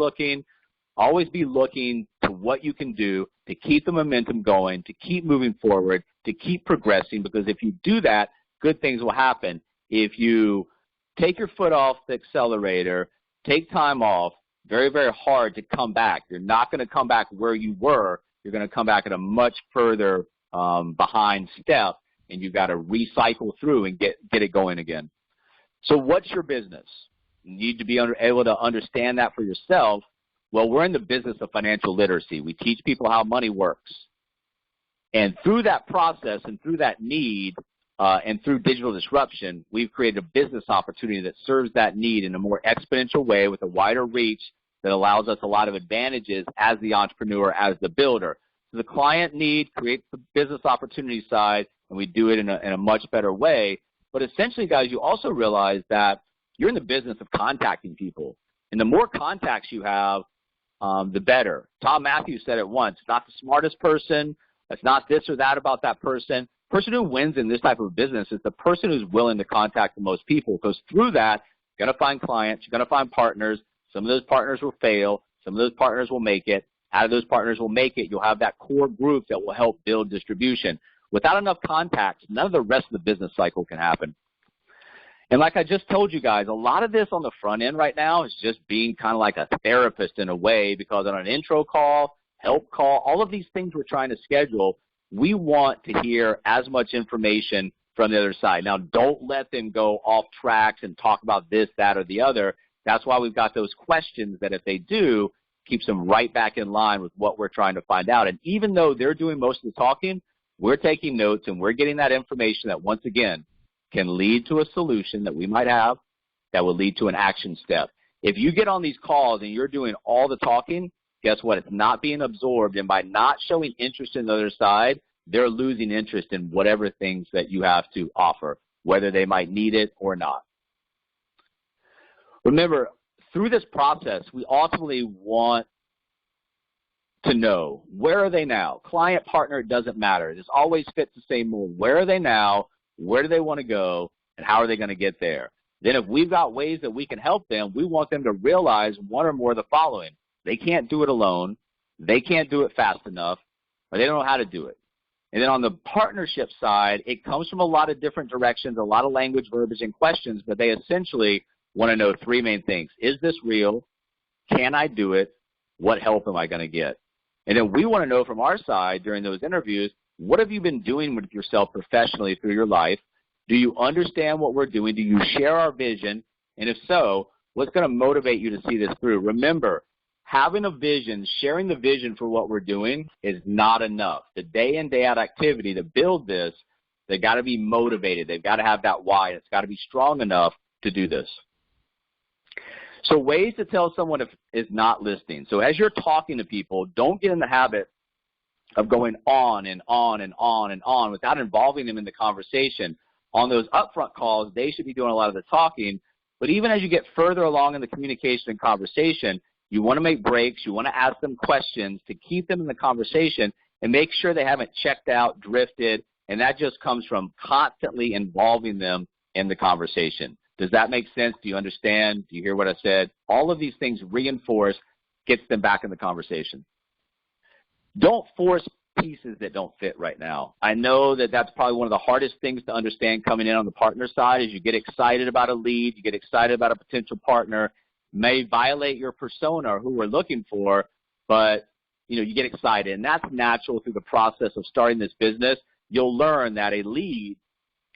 be looking to what you can do to keep the momentum going, to keep moving forward, to keep progressing, because if you do that, good things will happen. If you take your foot off the accelerator, take time off, very, very hard to come back. You're not going to come back where you were. You're going to come back at a much further behind step, and you've got to recycle through and get it going again. So what's your business? You need to be able to understand that for yourself. Well, we're in the business of financial literacy. We teach people how money works. And through that process and through that need and through digital disruption, we've created a business opportunity that serves that need in a more exponential way with a wider reach that allows us a lot of advantages as the entrepreneur, as the builder. So the client need creates the business opportunity side, and we do it in a much better way. But essentially, guys, you also realize that you're in the business of contacting people. And the more contacts you have, the better. Tom Matthews said it once, it's not the smartest person, it's not this or that about that person. The person who wins in this type of business is the person who's willing to contact the most people, because through that, you're going to find clients, you're going to find partners. Some of those partners will fail. Some of those partners will make it. Out of those partners will make it, you'll have that core group that will help build distribution. Without enough contacts, none of the rest of the business cycle can happen. And like I just told you guys, a lot of this on the front end right now is just being kind of like a therapist in a way, because on an intro call, help call, all of these things we're trying to schedule, we want to hear as much information from the other side. Now, don't let them go off tracks and talk about this, that, or the other. That's why we've got those questions that if they do, keeps them right back in line with what we're trying to find out. And even though they're doing most of the talking, we're taking notes and we're getting that information that, once again, can lead to a solution that we might have that will lead to an action step. If you get on these calls and you're doing all the talking, guess what? It's not being absorbed, and by not showing interest in the other side, they're losing interest in whatever things that you have to offer, whether they might need it or not. Remember, through this process, we ultimately want to know, where are they now? Client, partner, it doesn't matter. This always fits the same mold. Where are they now? Where do they want to go? And how are they going to get there? Then if we've got ways that we can help them, we want them to realize one or more of the following. They can't do it alone. They can't do it fast enough, or they don't know how to do it. And then on the partnership side, it comes from a lot of different directions, a lot of language, verbiage, and questions, but they essentially want to know three main things. Is this real? Can I do it? What help am I going to get? And then we want to know from our side during those interviews, what have you been doing with yourself professionally through your life? Do you understand what we're doing? Do you share our vision? And if so, what's going to motivate you to see this through? Remember, having a vision, sharing the vision for what we're doing is not enough. The day in, day out activity to build this, they've got to be motivated. They've got to have that why. It's got to be strong enough to do this. So ways to tell someone if is not listening. So as you're talking to people, don't get in the habit of going on and on and on and on without involving them in the conversation. On those upfront calls, they should be doing a lot of the talking. But even as you get further along in the communication and conversation, you want to make breaks. You want to ask them questions to keep them in the conversation and make sure they haven't checked out, drifted, and that just comes from constantly involving them in the conversation. Does that make sense? Do you understand? Do you hear what I said? All of these things reinforce, gets them back in the conversation. Don't force pieces that don't fit right now. I know that that's probably one of the hardest things to understand coming in on the partner side is you get excited about a lead, you get excited about a potential partner, may violate your persona or who we're looking for, but you get excited. And that's natural through the process of starting this business. You'll learn that a lead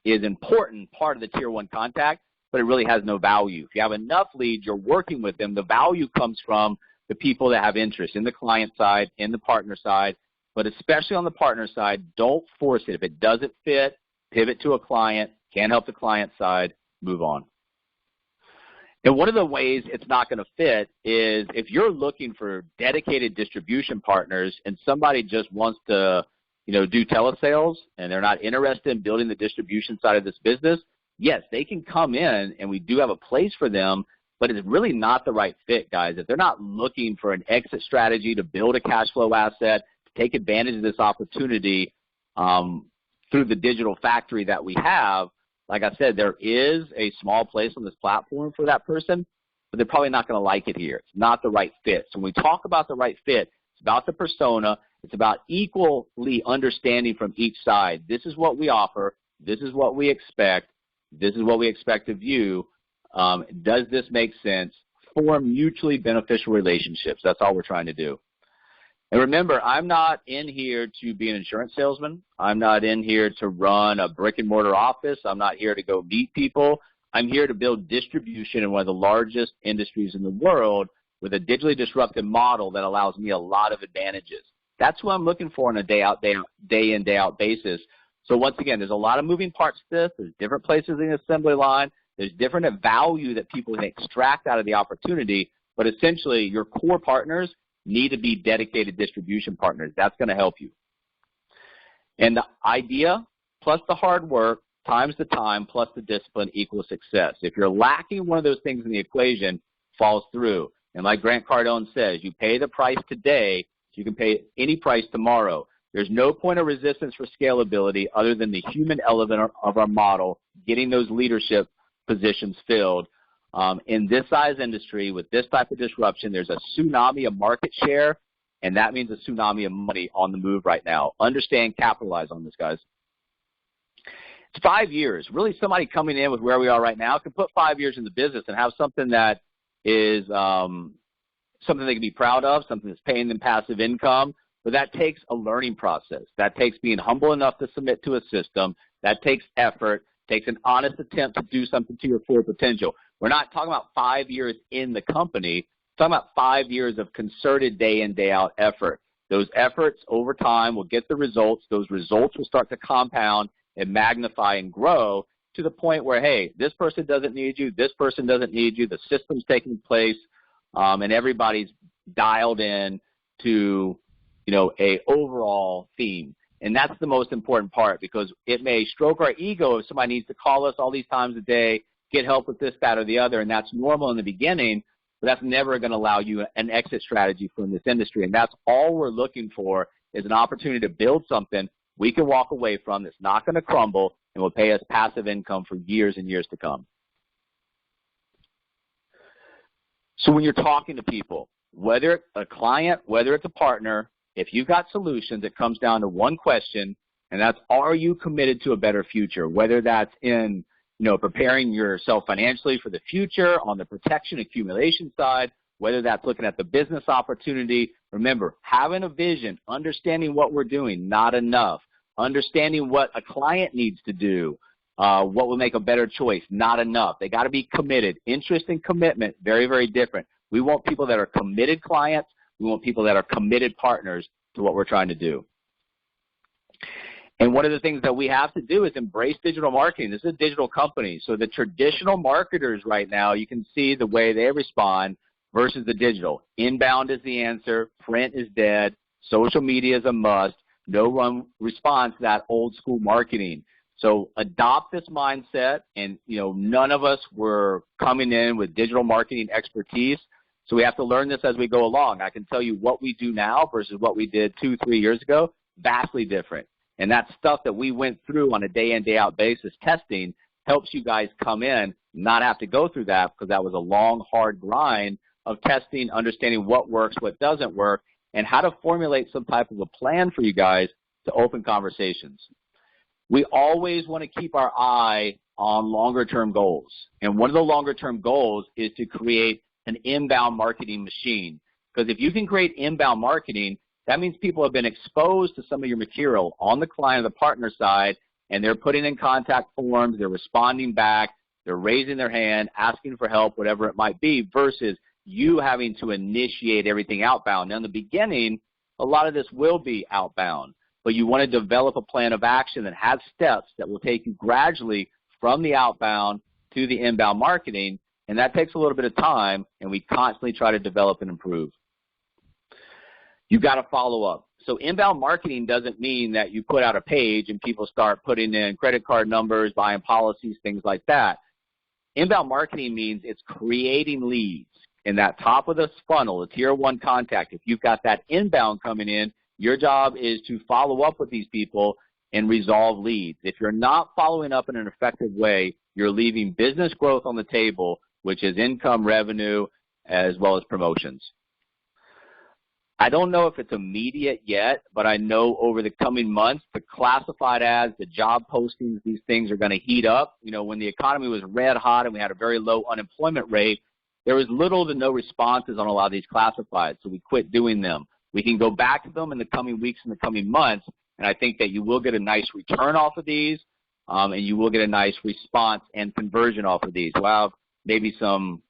is an important part of the tier one contact, but it really has no value. If you have enough leads, you're working with them, the value comes from the people that have interest in the client side, in the partner side, but especially on the partner side, don't force it. If it doesn't fit, pivot to a client, can't help the client side, move on. And one of the ways it's not going to fit is if you're looking for dedicated distribution partners and somebody just wants to, do telesales and they're not interested in building the distribution side of this business, yes, they can come in and we do have a place for them, but it's really not the right fit, guys. If they're not looking for an exit strategy to build a cash flow asset, to take advantage of this opportunity through the digital factory that we have, like I said, there is a small place on this platform for that person, but they're probably not going to like it here. It's not the right fit. So when we talk about the right fit, it's about the persona. It's about equally understanding from each side. This is what we offer. This is what we expect. This is what we expect of you. Does this make sense? form mutually beneficial relationships. That's all we're trying to do. And remember, I'm not in here to be an insurance salesman. I'm not in here to run a brick-and-mortar office. I'm not here to go meet people. I'm here to build distribution in one of the largest industries in the world with a digitally disruptive model that allows me a lot of advantages. That's what I'm looking for on a day in, day out basis. So once again, there's a lot of moving parts to this. There's different places in the assembly line. There's different value that people can extract out of the opportunity. But essentially, your core partners need to be dedicated distribution partners. That's going to help you. And the idea plus the hard work times the time plus the discipline equals success. If you're lacking one of those things in the equation, falls through. And like Grant Cardone says, you pay the price today, so you can pay any price tomorrow. There's no point of resistance for scalability other than the human element of our model, getting those leadership positions filled. In this size industry, with this type of disruption, there's a tsunami of market share, and that means a tsunami of money on the move right now. Understand, capitalize on this, guys. It's 5 years. Really, somebody coming in with where we are right now can put 5 years in the business and have something that is something they can be proud of, something that's paying them passive income. But that takes a learning process. That takes being humble enough to submit to a system. That takes effort, takes an honest attempt to do something to your full potential. We're not talking about 5 years in the company. We're talking about 5 years of concerted day in, day out effort. Those efforts over time will get the results. Those results will start to compound and magnify and grow to the point where, hey, this person doesn't need you, this person doesn't need you, the system's taking place, and everybody's dialed in to, a overall theme. And that's the most important part, because it may stroke our ego if somebody needs to call us all these times a day, get help with this, that, or the other, and that's normal in the beginning, but that's never going to allow you an exit strategy from this industry. And that's all we're looking for, is an opportunity to build something we can walk away from that's not going to crumble and will pay us passive income for years and years to come. So when you're talking to people, whether it's a client, whether it's a partner, if you've got solutions, it comes down to one question, and that's, are you committed to a better future? Whether that's in, preparing yourself financially for the future on the protection accumulation side, whether that's looking at the business opportunity. Remember, having a vision, understanding what we're doing, not enough. Understanding what a client needs to do, what will make a better choice, not enough. They got to be committed. Interest and commitment, very, very different. We want people that are committed clients. We want people that are committed partners to what we're trying to do. And one of the things that we have to do is embrace digital marketing. This is a digital company. So the traditional marketers right now, you can see the way they respond versus the digital. Inbound is the answer. Print is dead. Social media is a must. No one responds to that old school marketing. So adopt this mindset, and none of us were coming in with digital marketing expertise. So we have to learn this as we go along. I can tell you what we do now versus what we did 2-3 years ago, vastly different. And that stuff that we went through on a day in, day out basis testing helps you guys come in, not have to go through that, because that was a long, hard grind of testing, understanding what works, what doesn't work, and how to formulate some type of a plan for you guys to open conversations. We always want to keep our eye on longer-term goals. And one of the longer-term goals is to create an inbound marketing machine. Because if you can create inbound marketing, that means people have been exposed to some of your material on the client or the partner side, and they're putting in contact forms, they're responding back, they're raising their hand, asking for help, whatever it might be, versus you having to initiate everything outbound. Now, in the beginning, a lot of this will be outbound, but you want to develop a plan of action that has steps that will take you gradually from the outbound to the inbound marketing, and that takes a little bit of time, and we constantly try to develop and improve. You've got to follow up. So inbound marketing doesn't mean that you put out a page and people start putting in credit card numbers, buying policies, things like that. Inbound marketing means it's creating leads. In that top of the funnel, the tier 1 contact, if you've got that inbound coming in, your job is to follow up with these people and resolve leads. If you're not following up in an effective way, you're leaving business growth on the table, which is income, revenue, as well as promotions. I don't know if it's immediate yet, but I know over the coming months, the classified ads, the job postings, these things are going to heat up. When the economy was red hot and we had a very low unemployment rate, there was little to no responses on a lot of these classifieds, so we quit doing them. We can go back to them in the coming weeks and the coming months, and I think that you will get a nice return off of these, and you will get a nice response and conversion off of these. We'll have maybe some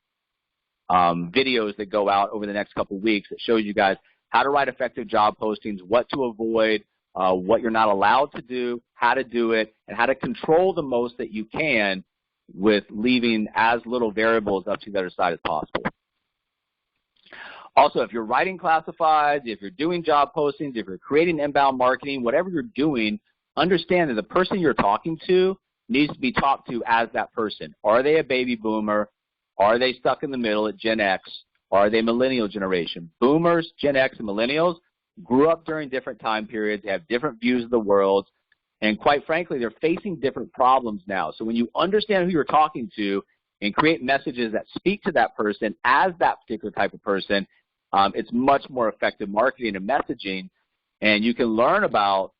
videos that go out over the next couple of weeks that shows you guys how to write effective job postings, what to avoid, what you're not allowed to do, how to do it, and how to control the most that you can with leaving as little variables up to the other side as possible. Also, if you're writing classifieds, if you're doing job postings, if you're creating inbound marketing, whatever you're doing, understand that the person you're talking to needs to be talked to as that person. Are they a baby boomer? Are they stuck in the middle at Gen X? Are they millennial generation? Boomers, Gen X, and millennials grew up during different time periods. They have different views of the world. And quite frankly, they're facing different problems now. So when you understand who you're talking to and create messages that speak to that person as that particular type of person, it's much more effective marketing and messaging. And you can learn about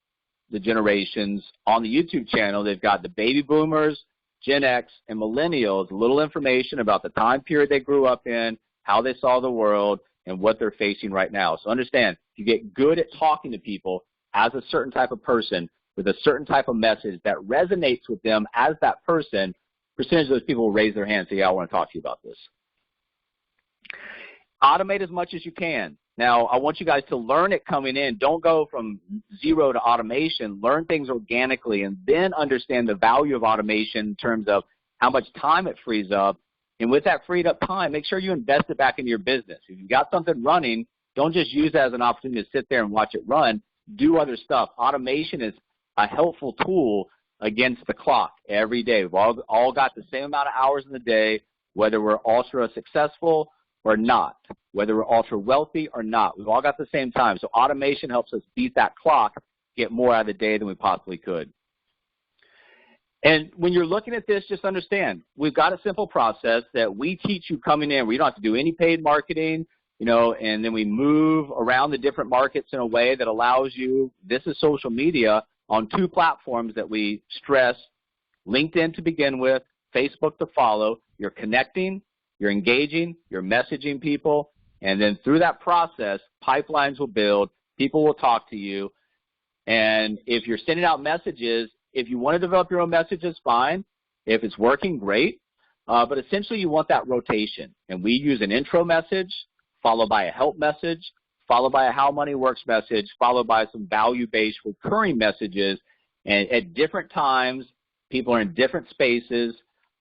the generations on the YouTube channel. They've got the baby boomers, Gen X, and millennials, a little information about the time period they grew up in, how they saw the world, and what they're facing right now. So understand, if you get good at talking to people as a certain type of person with a certain type of message that resonates with them as that person, percentage of those people will raise their hand and say, yeah, I want to talk to you about this. Automate as much as you can. Now, I want you guys to learn it coming in. Don't go from zero to automation. Learn things organically and then understand the value of automation in terms of how much time it frees up. And with that freed up time, make sure you invest it back into your business. If you've got something running, don't just use it as an opportunity to sit there and watch it run. Do other stuff. Automation is a helpful tool against the clock every day. We've all got the same amount of hours in the day, whether we're ultra successful or not, whether we're ultra wealthy or not. We've all got the same time. So automation helps us beat that clock, get more out of the day than we possibly could. And when you're looking at this, just understand, we've got a simple process that we teach you coming in. We don't have to do any paid marketing, and then we move around the different markets in a way that allows you, this is social media, on 2 platforms that we stress, LinkedIn to begin with, Facebook to follow. You're connecting, you're engaging, you're messaging people, and then through that process, pipelines will build, people will talk to you, and if you're sending out messages, if you want to develop your own messages, fine. If it's working, great, but essentially you want that rotation, and we use an intro message followed by a help message, followed by a how money works message, followed by some value-based recurring messages, and at different times, people are in different spaces.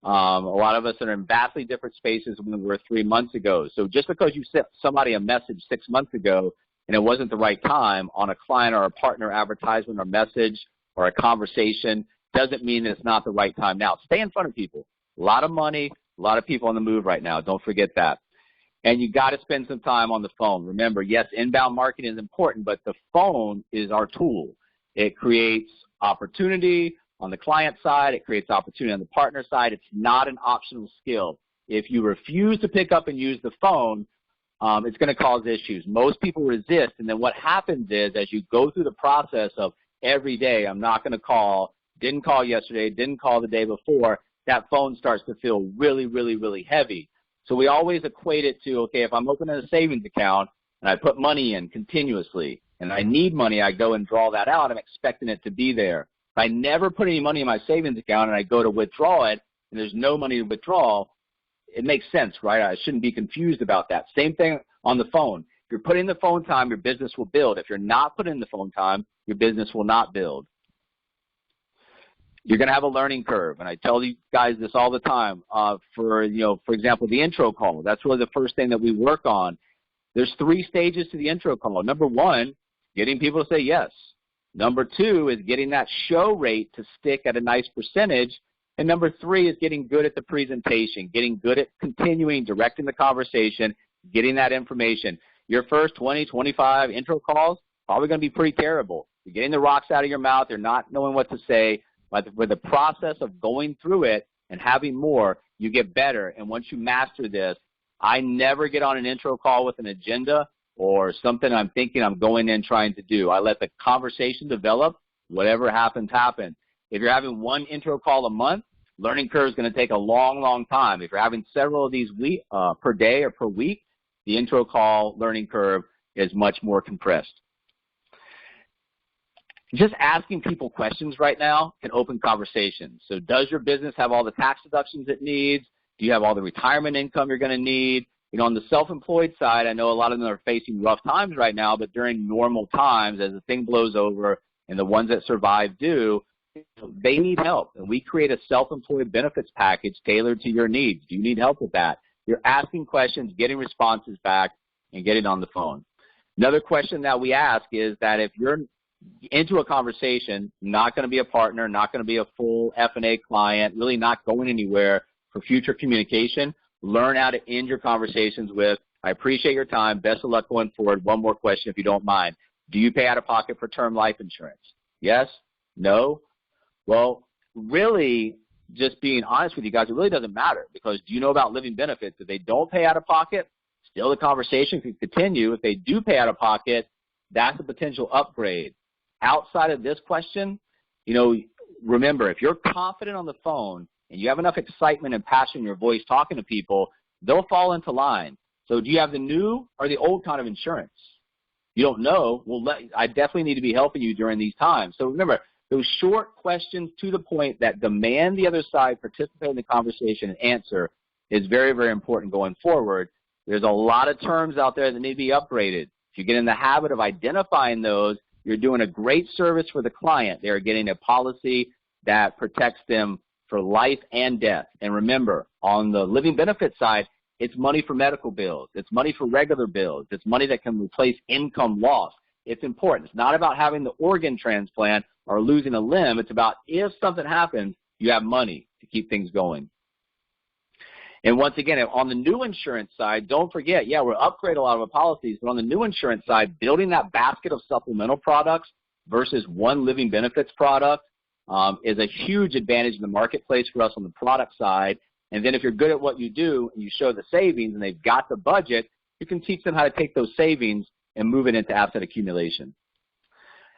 A lot of us are in vastly different spaces than we were 3 months ago. So just because you sent somebody a message 6 months ago and it wasn't the right time on a client or a partner advertisement or message or a conversation doesn't mean it's not the right time now. Stay in front of people. A lot of money, a lot of people on the move right now. Don't forget that. And you got to spend some time on the phone. Remember, yes, inbound marketing is important, but the phone is our tool. It creates opportunity on the client side. It creates opportunity on the partner side. It's not an optional skill. If you refuse to pick up and use the phone, it's going to cause issues. Most people resist, and then what happens is as you go through the process of every day, I'm not going to call, didn't call yesterday, didn't call the day before, that phone starts to feel really, really, really heavy. So we always equate it to, okay, if I'm opening a savings account and I put money in continuously and I need money, I go and draw that out, I'm expecting it to be there. If I never put any money in my savings account and I go to withdraw it and there's no money to withdraw, it makes sense, right? I shouldn't be confused about that. Same thing on the phone. If you're putting the phone time, your business will build. If you're not putting the phone time, your business will not build. You're going to have a learning curve, and I tell you guys this all the time. For example, the intro call, that's really the first thing that we work on. There's 3 stages to the intro call. Number 1, getting people to say yes. Number 2 is getting that show rate to stick at a nice percentage. And number 3 is getting good at the presentation, getting good at continuing, directing the conversation, getting that information. Your first 20, 25 intro calls, probably going to be pretty terrible. You're getting the rocks out of your mouth. You're not knowing what to say. But with the process of going through it and having more, you get better. And once you master this, I never get on an intro call with an agenda or something I'm thinking I'm going in trying to do. I let the conversation develop. Whatever happens, happens. If you're having 1 intro call a month, Learning curve is going to take a long, long time. If you're having several of these per day or per week, the intro call learning curve is much more compressed. Just asking people questions right now can open conversations. So does your business have all the tax deductions it needs? Do you have all the retirement income you're going to need? You know, on the self-employed side, I know a lot of them are facing rough times right now, but during normal times, as the thing blows over and the ones that survive do, they need help. And we create a self-employed benefits package tailored to your needs. Do you need help with that? You're asking questions, getting responses back, and getting on the phone. Another question that we ask is that if you're into a conversation, not going to be a partner, not going to be a full F&A client, really not going anywhere for future communication, learn how to end your conversations with, I appreciate your time, best of luck going forward. One more question if you don't mind. Do you pay out of pocket for term life insurance? Yes? No? Well, really, just being honest with you guys, it really doesn't matter, because do you know about living benefits? If they don't pay out of pocket, still the conversation can continue. If they do pay out of pocket, that's a potential upgrade. Outside of this question, you know, remember, if you're confident on the phone and you have enough excitement and passion in your voice talking to people, they'll fall into line. So do you have the new or the old kind of insurance? You don't know. Well, I definitely need to be helping you during these times. So remember, those short questions to the point that demand the other side participate in the conversation and answer is very, very important going forward. There's a lot of terms out there that need to be upgraded. If you get in the habit of identifying those, you're doing a great service for the client. They're getting a policy that protects them for life and death. And remember, on the living benefits side, it's money for medical bills. It's money for regular bills. It's money that can replace income loss. It's important. It's not about having the organ transplant or losing a limb. It's about if something happens, you have money to keep things going. And once again, on the new insurance side, don't forget, yeah, we'll upgrade a lot of our policies, but on the new insurance side, building that basket of supplemental products versus one living benefits product is a huge advantage in the marketplace for us on the product side. And then if you're good at what you do and you show the savings and they've got the budget, you can teach them how to take those savings and move it into asset accumulation.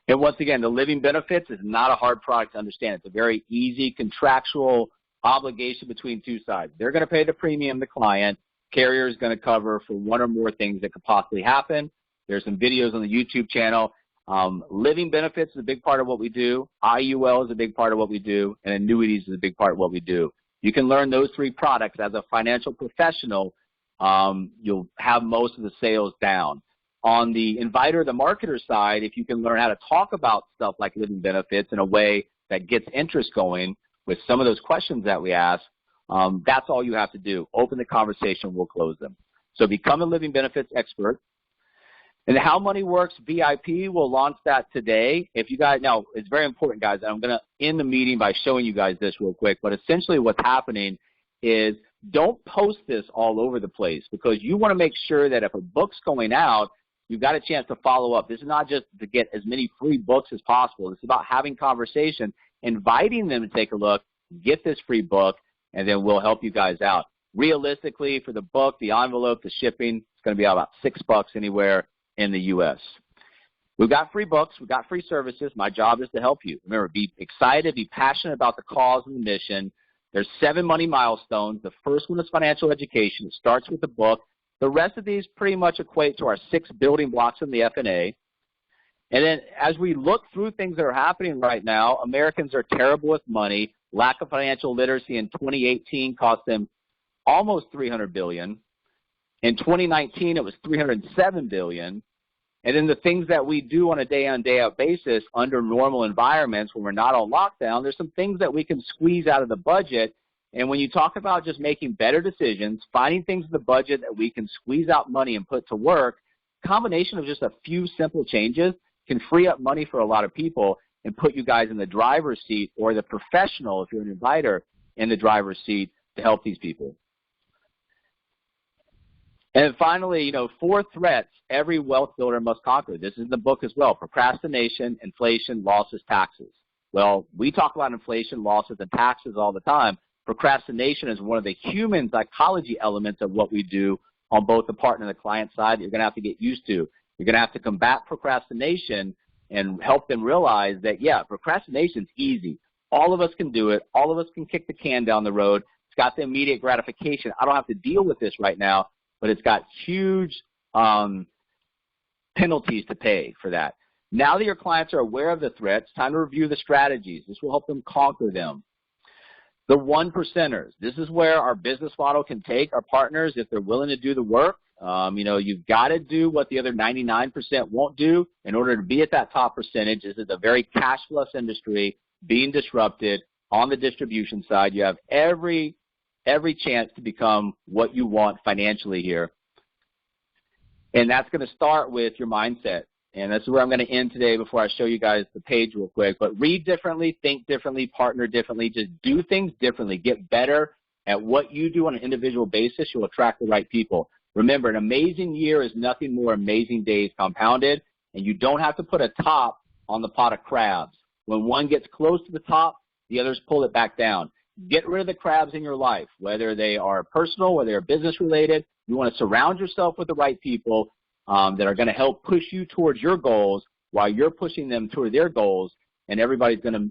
And once again, the living benefits is not a hard product to understand. It's a very easy contractual obligation between two sides. They're going to pay the premium, the client. Carrier is going to cover for one or more things that could possibly happen. There's some videos on the YouTube channel. Living benefits is a big part of what we do. IUL is a big part of what we do. And annuities is a big part of what we do. You can learn those three products as a financial professional. You'll have most of the sales down. On the inviter, the marketer side, if you can learn how to talk about stuff like living benefits in a way that gets interest going with some of those questions that we ask, that's all you have to do. Open the conversation, we'll close them. So become a living benefits expert. And How Money Works VIP, we'll launch that today. If you guys, now it's very important, guys, and I'm going to end the meeting by showing you guys this real quick, but essentially what's happening is don't post this all over the place, because you want to make sure that if a book's going out, you've got a chance to follow up. This is not just to get as many free books as possible. It's about having conversation, inviting them to take a look, get this free book, and then we'll help you guys out. Realistically, for the book, the envelope, the shipping, it's going to be about $6 anywhere in the U.S. We've got free books. We've got free services. My job is to help you. Remember, be excited, be passionate about the cause and the mission. There's 7 money milestones. The first one is financial education. It starts with the book. The rest of these pretty much equate to our 6 building blocks in the F&A. And then as we look through things that are happening right now, Americans are terrible with money. Lack of financial literacy in 2018 cost them almost $300 billion. In 2019, it was $307 billion. And then the things that we do on a day-in, day-out basis under normal environments when we're not on lockdown, there's some things that we can squeeze out of the budget. And when you talk about just making better decisions, finding things in the budget that we can squeeze out money and put to work, combination of just a few simple changes can free up money for a lot of people and put you guys in the driver's seat, or the professional, if you're an inviter, in the driver's seat to help these people. And finally, 4 threats every wealth builder must conquer. This is in the book as well: procrastination, inflation, losses, taxes. Well, we talk about inflation, losses, and taxes all the time. Procrastination is one of the human psychology elements of what we do on both the partner and the client side that you're going to have to get used to. You're going to have to combat procrastination and help them realize that, yeah, procrastination is easy. All of us can do it. All of us can kick the can down the road. It's got the immediate gratification. I don't have to deal with this right now, but it's got huge penalties to pay for that. Now that your clients are aware of the threats, time to review the strategies. This will help them conquer them. The one percenters. This is where our business model can take our partners if they're willing to do the work. You've got to do what the other 99% won't do in order to be at that top percentage. This is a very cash-plus industry being disrupted on the distribution side. You have every chance to become what you want financially here. And that's going to start with your mindset. And that's where I'm going to end today before I show you guys the page real quick. But read differently, think differently, partner differently. Just do things differently. Get better at what you do on an individual basis. You'll attract the right people. Remember, an amazing year is nothing more amazing days compounded. And you don't have to put a top on the pot of crabs. When one gets close to the top, the others pull it back down. Get rid of the crabs in your life, whether they are personal, whether they're business related. You want to surround yourself with the right people that are going to help push you towards your goals while you're pushing them toward their goals, and everybody's going to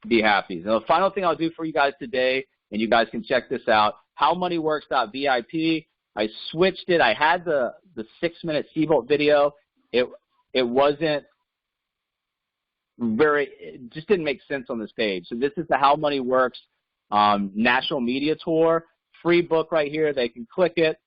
be happy. So the final thing I'll do for you guys today, and you guys can check this out, howmoneyworks.vip. I switched it. I had the 6-minute Seabolt video. It wasn't it just didn't make sense on this page. So this is the How Money Works national media tour. Free book right here. They can click it.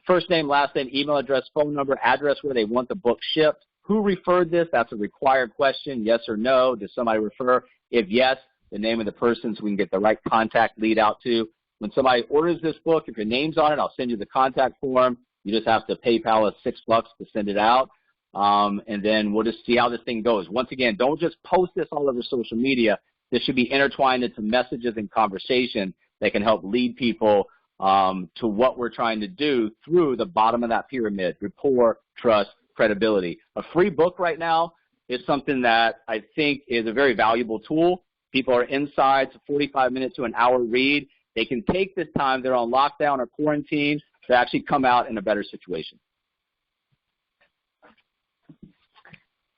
First name, last name, email address, phone number, address where they want the book shipped. Who referred this? That's a required question, yes or no. Does somebody refer? If yes, the name of the person so we can get the right contact lead out to. When somebody orders this book, if your name's on it, I'll send you the contact form. You just have to PayPal us $6 to send it out. And then we'll just see how this thing goes. Once again, don't just post this all over social media. This should be intertwined into messages and conversation that can help lead people to what we're trying to do through the bottom of that pyramid: rapport, trust, credibility. A free book right now is something that I think is a very valuable tool. People are inside, it's a 45-minute to an hour read. They can take this time, they're on lockdown or quarantine, to actually come out in a better situation.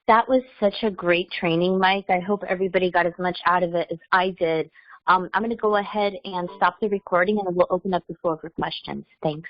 That was such a great training, Mike. I hope everybody got as much out of it as I did. I'm going to go ahead and stop the recording, and we'll open up the floor for questions. Thanks.